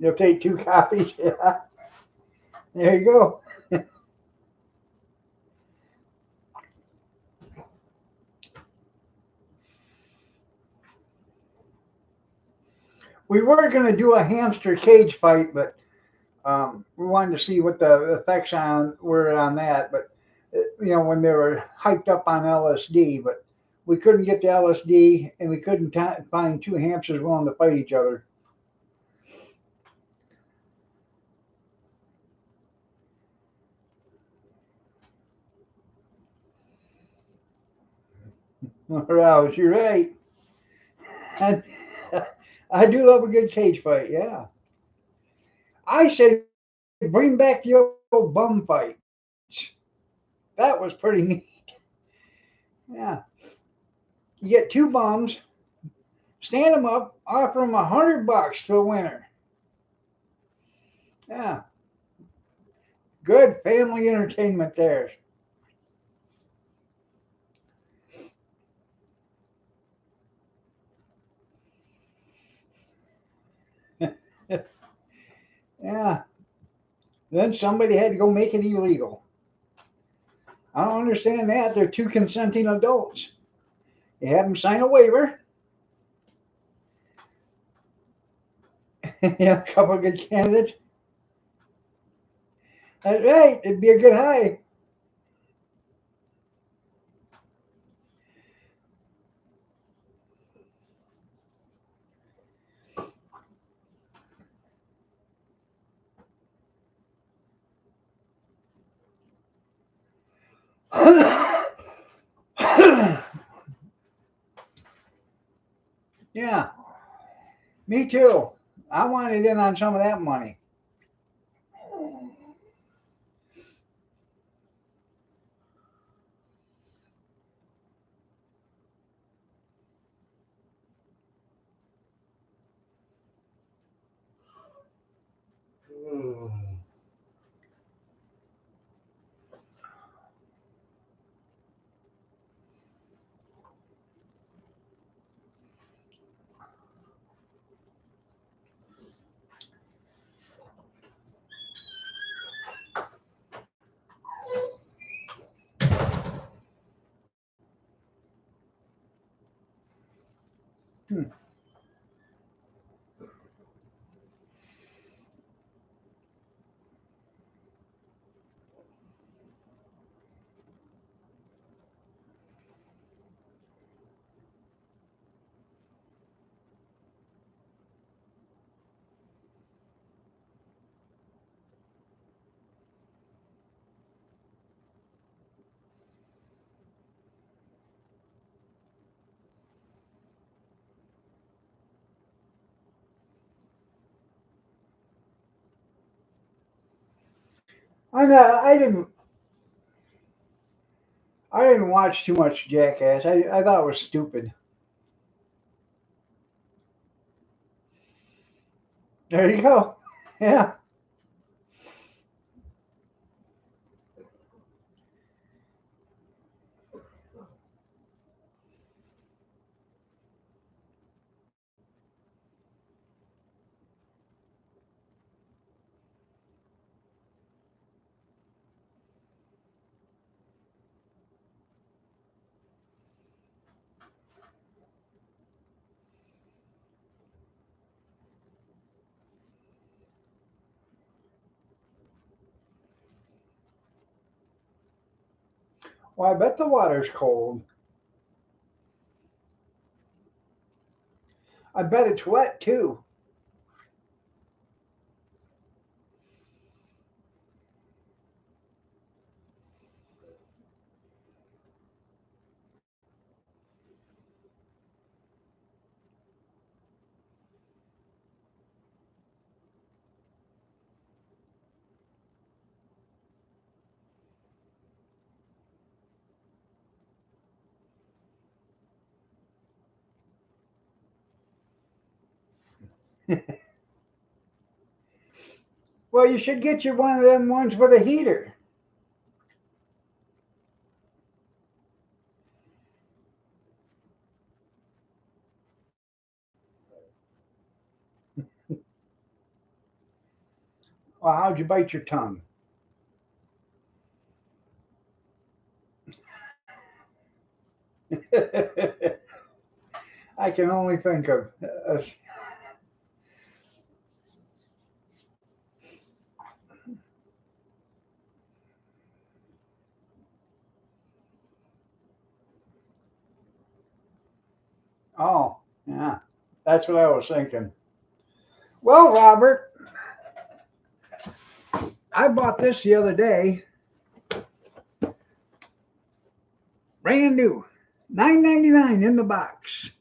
You'll take 2 copies. Yeah. There you go. We were going to do a hamster cage fight, but we wanted to see what the effects were on that. But when they were hyped up on LSD, but we couldn't get the LSD, and we couldn't find 2 hamsters willing to fight each other. Rouse, you're right. And I do love a good cage fight. Yeah, I say bring back the old bum fight. That was pretty neat. Yeah, you get 2 bums, stand them up, offer them $100 to the winner. Yeah, good family entertainment there. Yeah, then somebody had to go make it illegal. I don't understand that. They're 2 consenting adults. You have them sign a waiver. Yeah, a couple of good candidates. That's right. It'd be a good high. Yeah, me too. I wanted in on some of that money. Hmm. I know. I didn't watch too much Jackass. I thought it was stupid. There you go. Yeah. Well, I bet the water's cold. I bet it's wet too. Well, you should get you one of them ones with a heater. Well, how'd you bite your tongue? I can only think of. Oh, yeah, that's what I was thinking. Well, Robert, I bought this the other day, brand new, $9.99 in the box.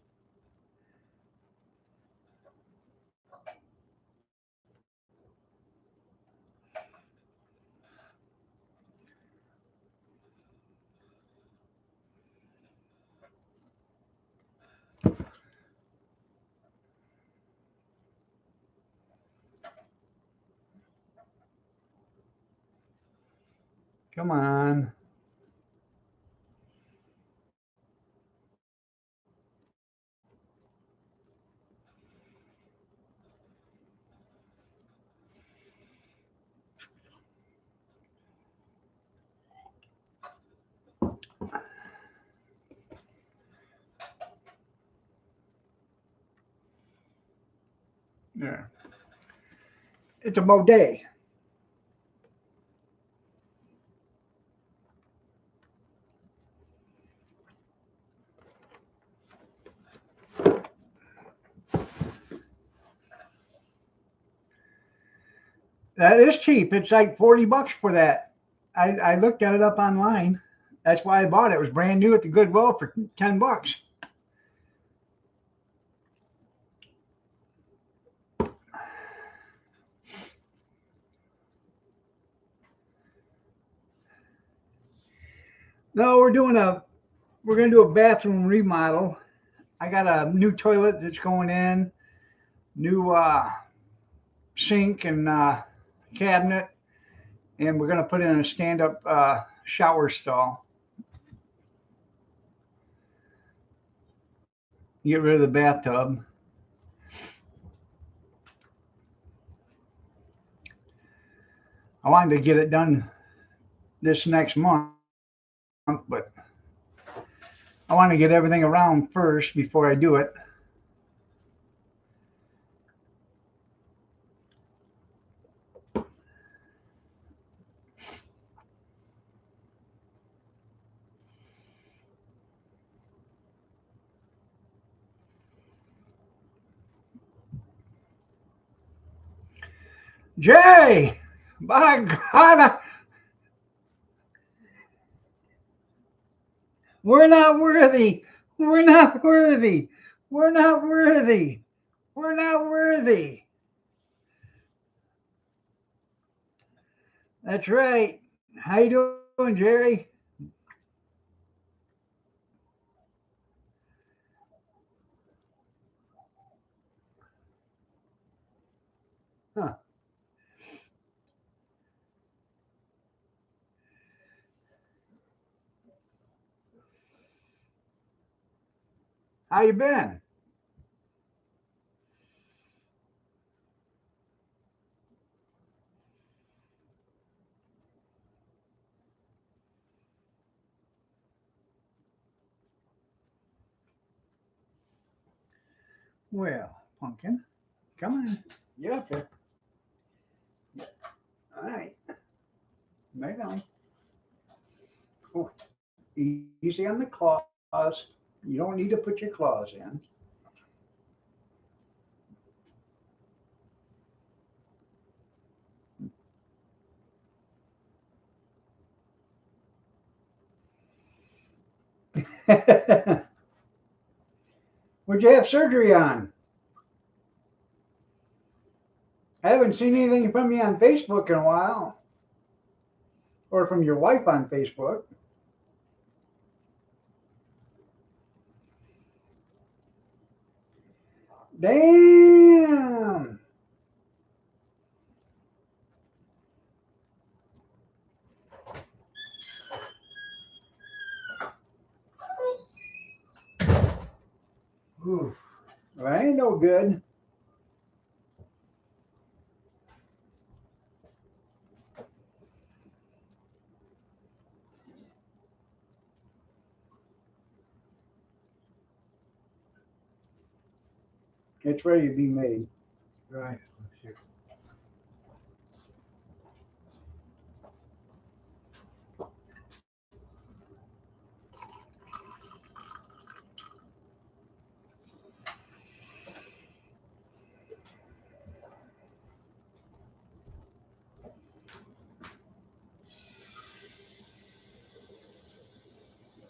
Come on. There. It's a bidet. That is cheap. It's like $40 for that. I looked at it up online. That's why I bought it. It was brand new at the Goodwill for $10. No, we're gonna do a bathroom remodel. I got a new toilet that's going in, new sink and cabinet, and we're gonna put in a stand-up shower stall. Get rid of the bathtub. I wanted to get it done this next month, but I want to get everything around first before I do it. Jay, by God, we're not worthy. We're not worthy. We're not worthy. We're not worthy. That's right. How you doing, Jerry? Huh. How you been? Well, pumpkin, come on, get up there. All right, lay down. Oh, easy on the claws. You don't need to put your claws in. What'd you have surgery on? I haven't seen anything from you on Facebook in a while, or from your wife on Facebook. Damn. Ooh, well, that ain't no good. It's ready to be made. Right.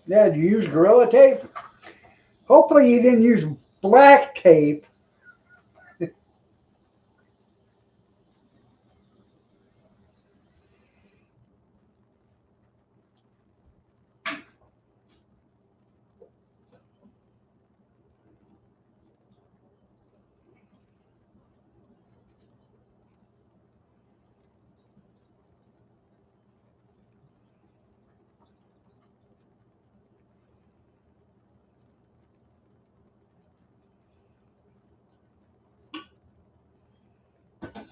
Yeah, did you use Gorilla Tape? Hopefully you didn't use black tape.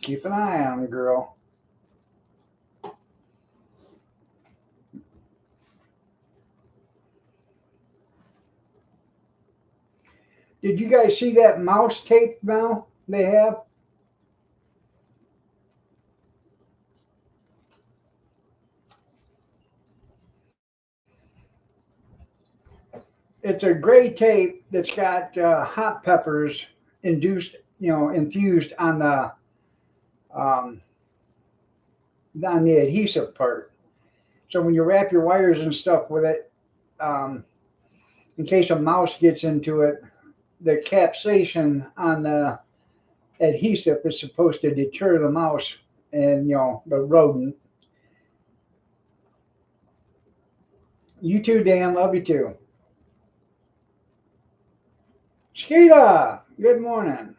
Keep an eye on the girl. Did you guys see that mouse tape now they have? It's a gray tape that's got hot peppers infused um, on the adhesive part. So when you wrap your wires and stuff with it, in case a mouse gets into it, the capsation on the adhesive is supposed to deter the mouse and the rodent. You too, Dan. Love you too. Skeeta, good morning.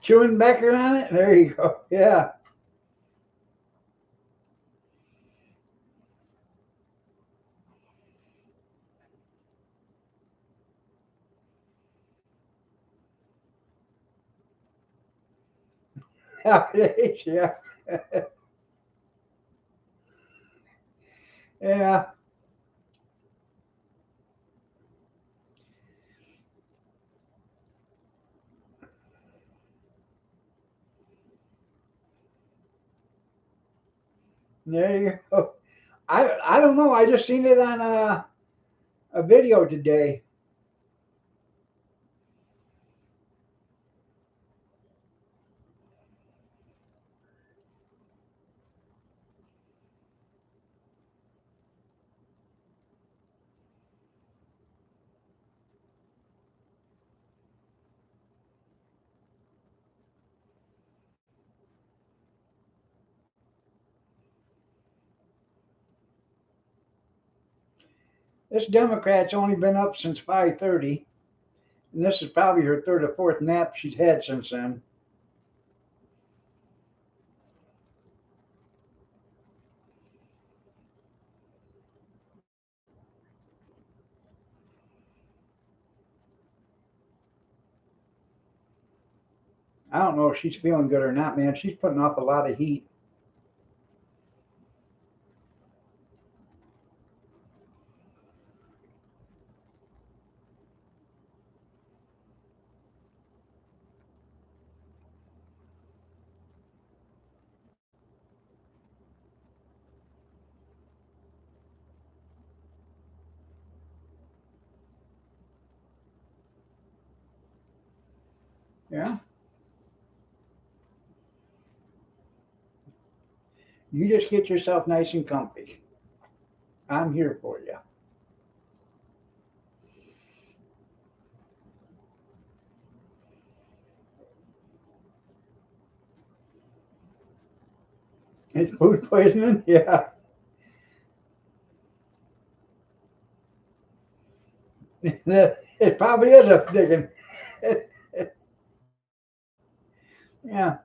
Chewing Becker on it? There you go. Yeah. Yeah. Yeah. There you go. I don't know. I just seen it on a video today. This Democrat's only been up since 5:30, and this is probably her third or fourth nap she's had since then. I don't know if she's feeling good or not, man. She's putting off a lot of heat. Yeah. You just get yourself nice and comfy. I'm here for you. It's food poisoning? Yeah. It probably is a digging. Yeah.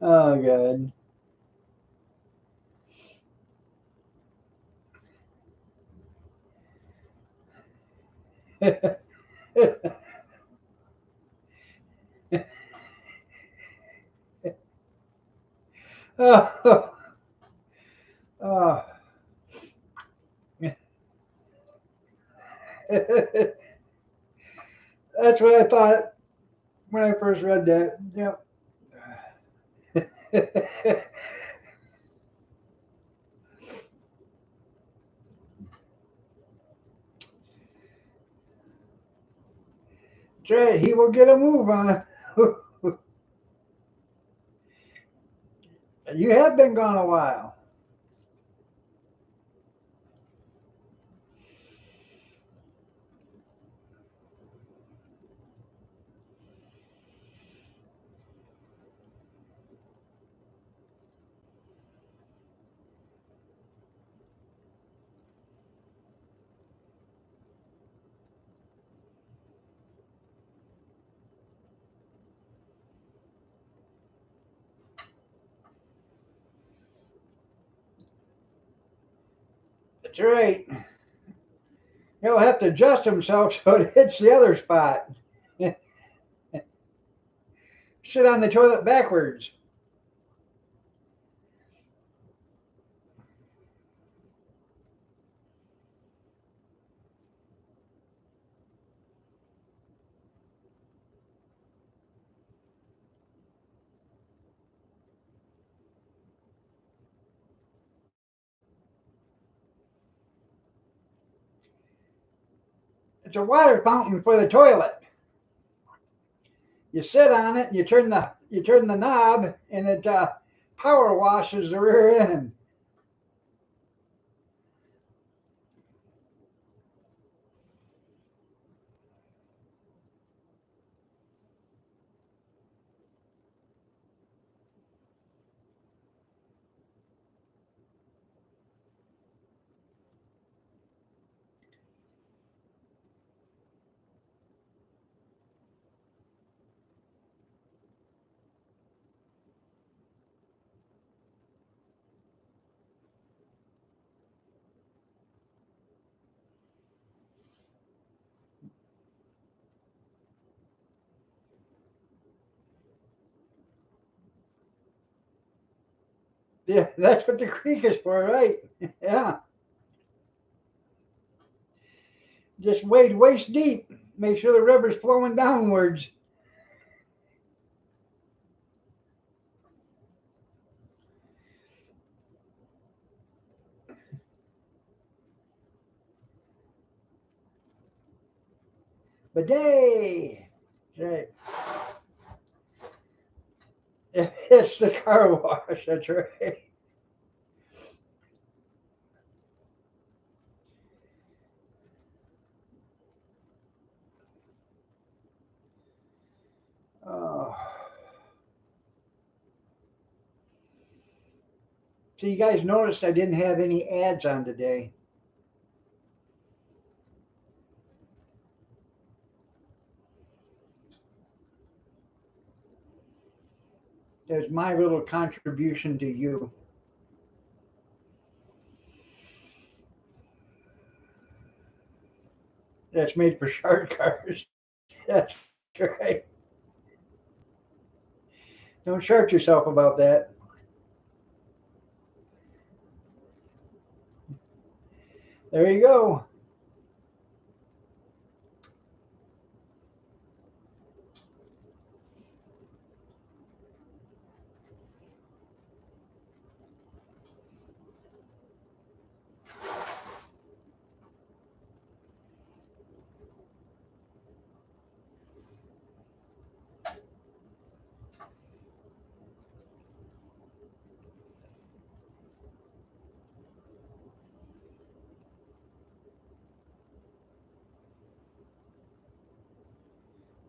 Oh, God. Oh, oh. That's what I thought when I first read that. Yep. That's right. He will get a move on. You have been gone a while. That's right. He'll have to adjust himself so it hits the other spot. Sit on the toilet backwards. It's a water fountain for the toilet. You sit on it, you turn the knob, and it power washes the rear end. Yeah, that's what the creek is for, right? Yeah. Just wade waist deep. Make sure the river's flowing downwards. Bidet. Right. It's the car wash. That's right. Oh. So you guys noticed I didn't have any ads on today. There's my little contribution to you. That's made for shark cars. That's right. Don't short yourself about that. There you go.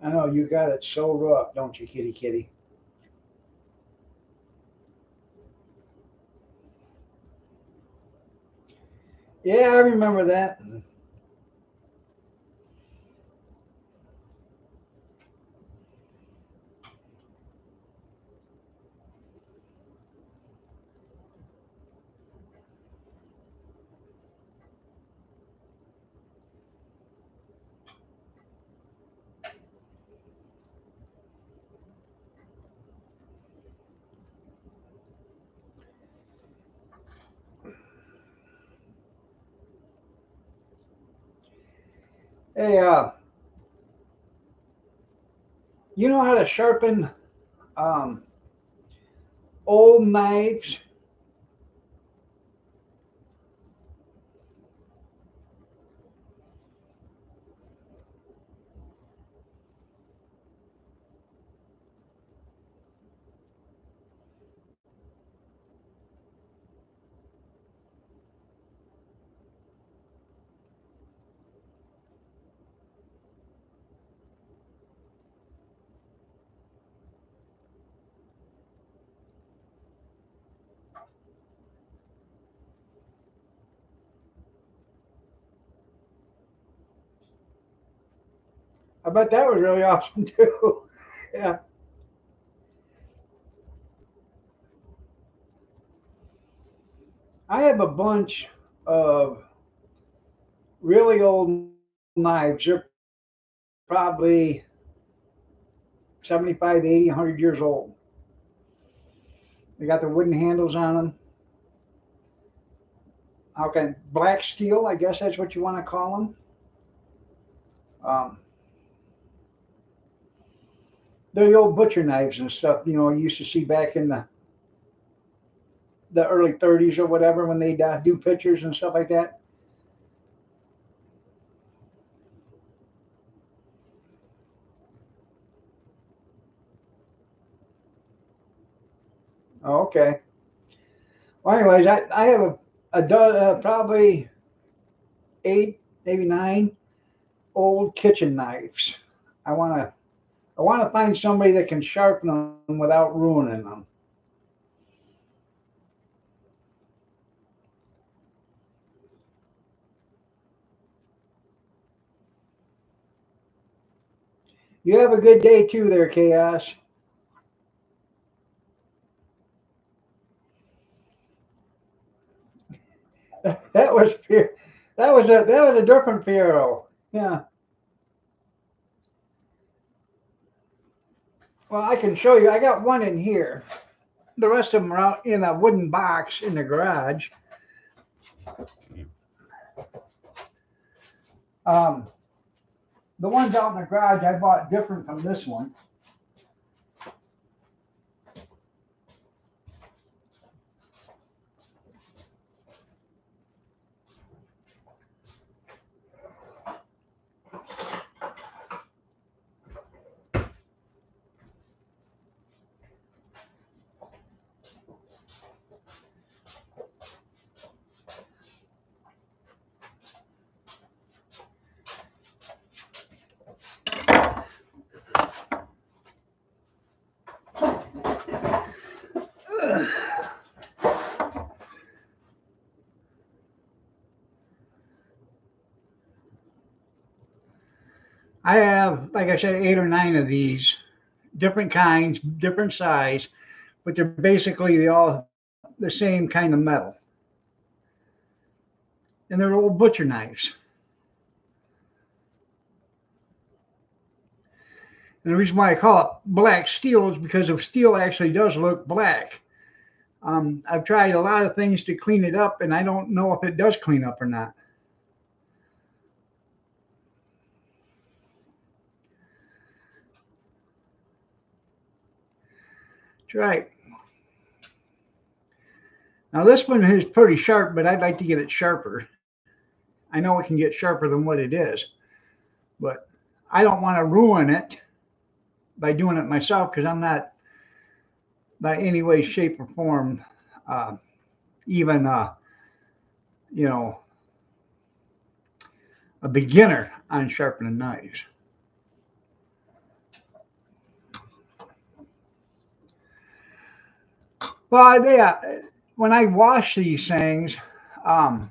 I know you got it so rough, don't you, kitty kitty? Yeah, I remember that. Hey, you know how to sharpen um, old knives? I bet that was really awesome too. Yeah. I have a bunch of really old knives. They're probably 75, 80, 100 years old. They got the wooden handles on them. Okay, black steel, I guess that's what you want to call them. Um, they're the old butcher knives and stuff, you know, you used to see back in the early 30s or whatever when they'd do pictures and stuff like that. Oh, okay. Well, anyways, I have probably 8, maybe 9 old kitchen knives. I want to I want to find somebody that can sharpen them without ruining them. You have a good day too, there, Chaos. That was that was a different Piero. Yeah. Well, I can show you. I got one in here. The rest of them are out in a wooden box in the garage. Um, the ones out in the garage I bought different from this one. I have, like I said, 8 or 9 of these, different kinds, different size, but they're basically all the same kind of metal, and they're old butcher knives. And the reason why I call it black steel is because the steel actually does look black. I've tried a lot of things to clean it up, and I don't know if it does clean up or not. That's right. Now this one is pretty sharp, but I'd like to get it sharper. I know it can get sharper than what it is, but I don't want to ruin it by doing it myself because I'm not by any way, shape, or form uh, even you know a beginner on sharpening knives. Well, yeah, when I wash these things, um,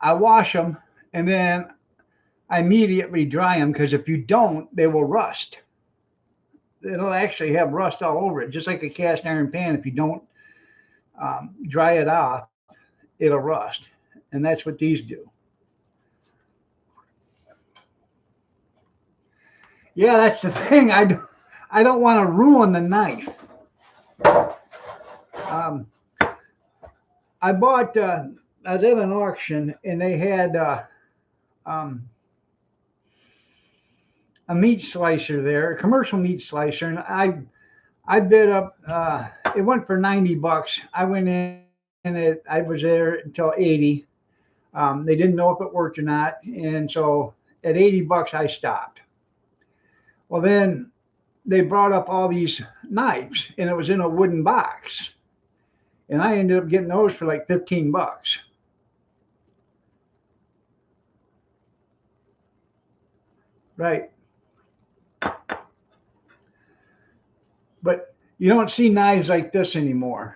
I wash them and then I immediately dry them because if you don't, they will rust. It'll actually have rust all over it, just like a cast iron pan. If you don't dry it off, it'll rust, and that's what these do. Yeah, that's the thing. I don't want to ruin the knife. Um, I bought. I was at an auction, and they had um, a meat slicer there, a commercial meat slicer, and I bid up. It went for $90. I went in it. I was there until 80. They didn't know if it worked or not, and so at $80 I stopped. Well, then they brought up all these knives, and it was in a wooden box, and I ended up getting those for like $15. Right, but you don't see knives like this anymore.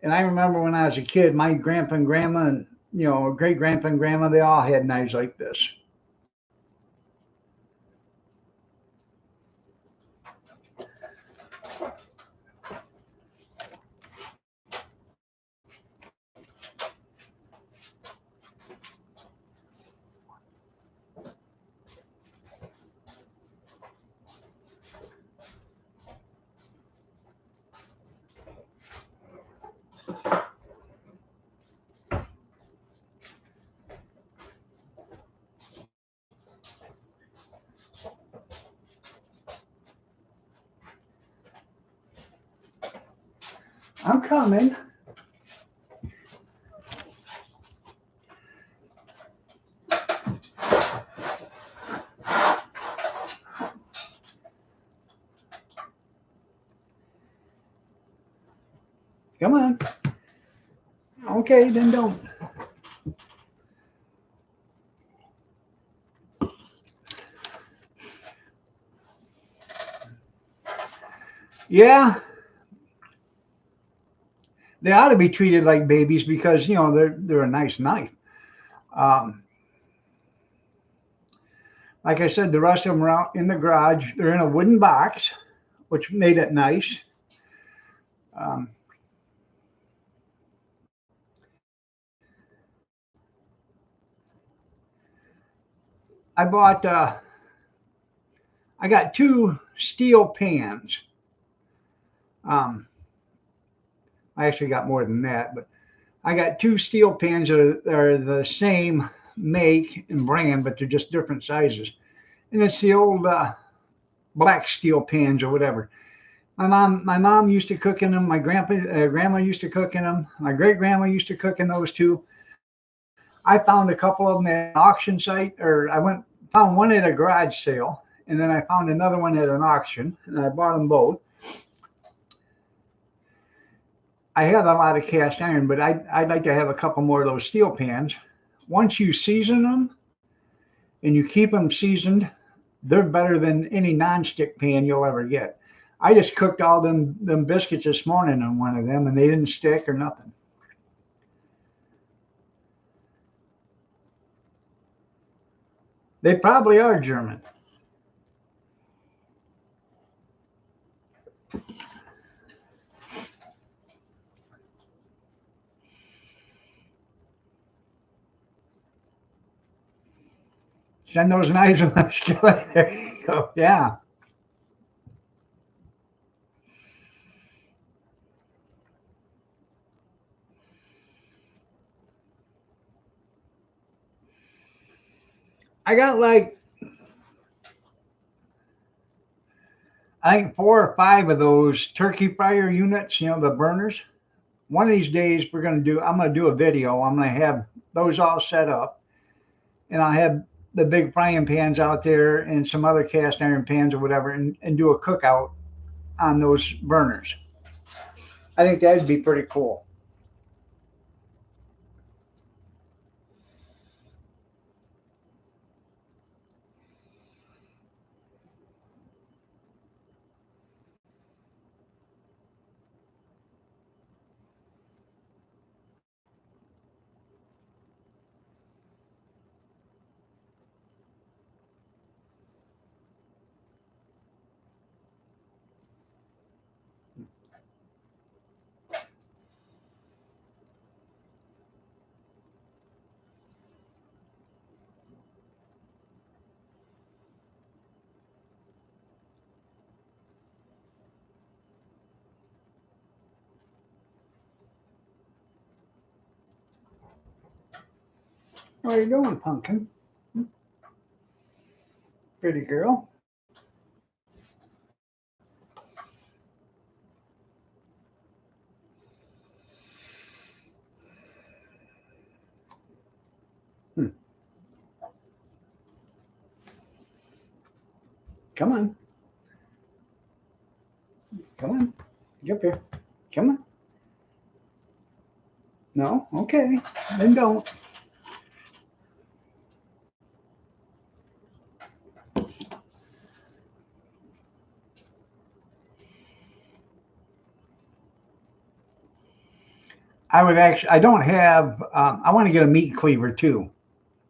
And I remember when I was a kid, my grandpa and grandma and great grandpa and grandma, they all had knives like this. I'm coming. Come on. Okay, then don't. Yeah, they ought to be treated like babies because they're a nice knife. Um, like I said, the rest of them are out in the garage. They're in a wooden box, which made it nice. Um, I bought. I got two steel pans. Um, I actually got more than that, but I got two steel pans that are the same make and brand, but they're just different sizes. And it's the old black steel pans or whatever. My mom used to cook in them. My grandma used to cook in them. My great grandma used to cook in those too. I found a couple of them at an auction site, or I found one at a garage sale, and then I found another one at an auction, and I bought them both. I have a lot of cast iron, but I'd like to have a couple more of those steel pans. Once you season them and you keep them seasoned, they're better than any nonstick pan you'll ever get. I just cooked all them biscuits this morning on one of them, and they didn't stick or nothing. They probably are German. Send those knives in the skillet. There you go. Yeah. I got like, I think 4 or 5 of those turkey fryer units, the burners. One of these days I'm going to do a video. I'm going to have those all set up, and I'll have the big frying pans out there and some other cast iron pans or whatever, and do a cookout on those burners. I think that'd be pretty cool. What are you doing, Pumpkin? Pretty girl. Come on. Come on. Get up here. Come on. No? Okay. Then don't. I don't have, I want to get a meat cleaver too.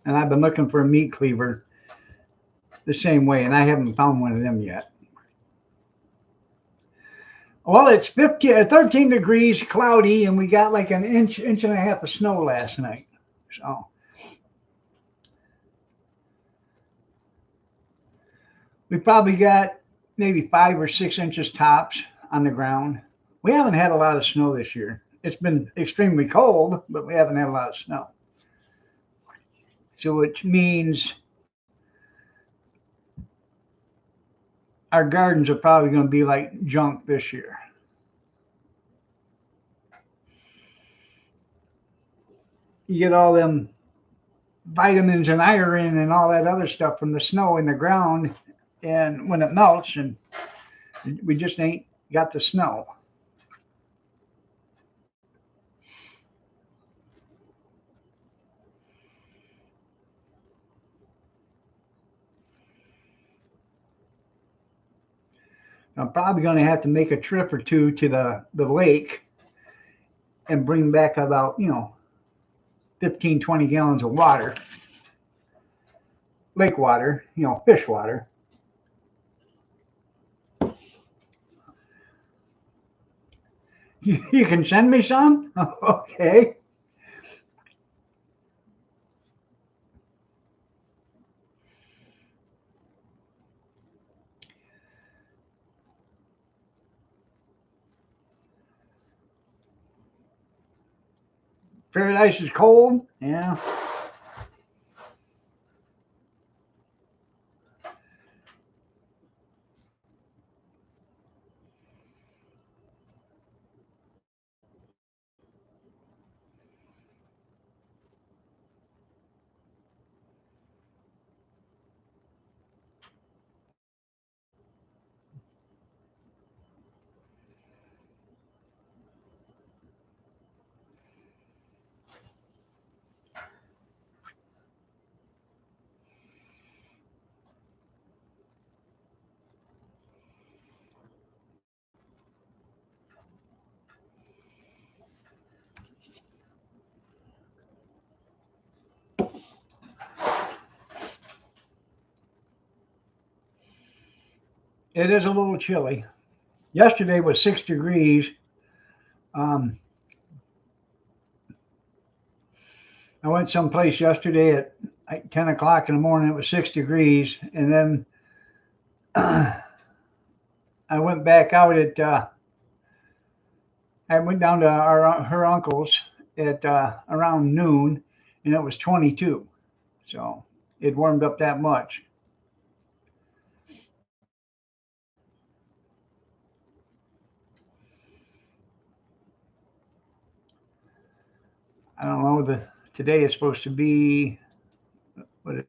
And I've been looking for a meat cleaver the same way, and I haven't found one of them yet. Well, it's 13 degrees, cloudy, and we got like an inch and a half of snow last night. So we probably got maybe 5 or 6 inches tops on the ground. We haven't had a lot of snow this year. It's been extremely cold, but we haven't had a lot of snow. So which means our gardens are probably going to be like junk this year. You get all them vitamins and iron and all that other stuff from the snow in the ground, and when it melts, and we just ain't got the snow. I'm probably going to have to make a trip or two to the lake and bring back about, 15, 20 gallons of water. Lake water, fish water. You can send me some? Okay. Paradise is cold. Yeah. It is a little chilly. Yesterday was 6 degrees. I went someplace yesterday at like 10 o'clock in the morning. It was 6 degrees. And then I went back out I went down to her uncle's at around noon, and it was 22. So it warmed up that much. I don't know. Today is supposed to be, what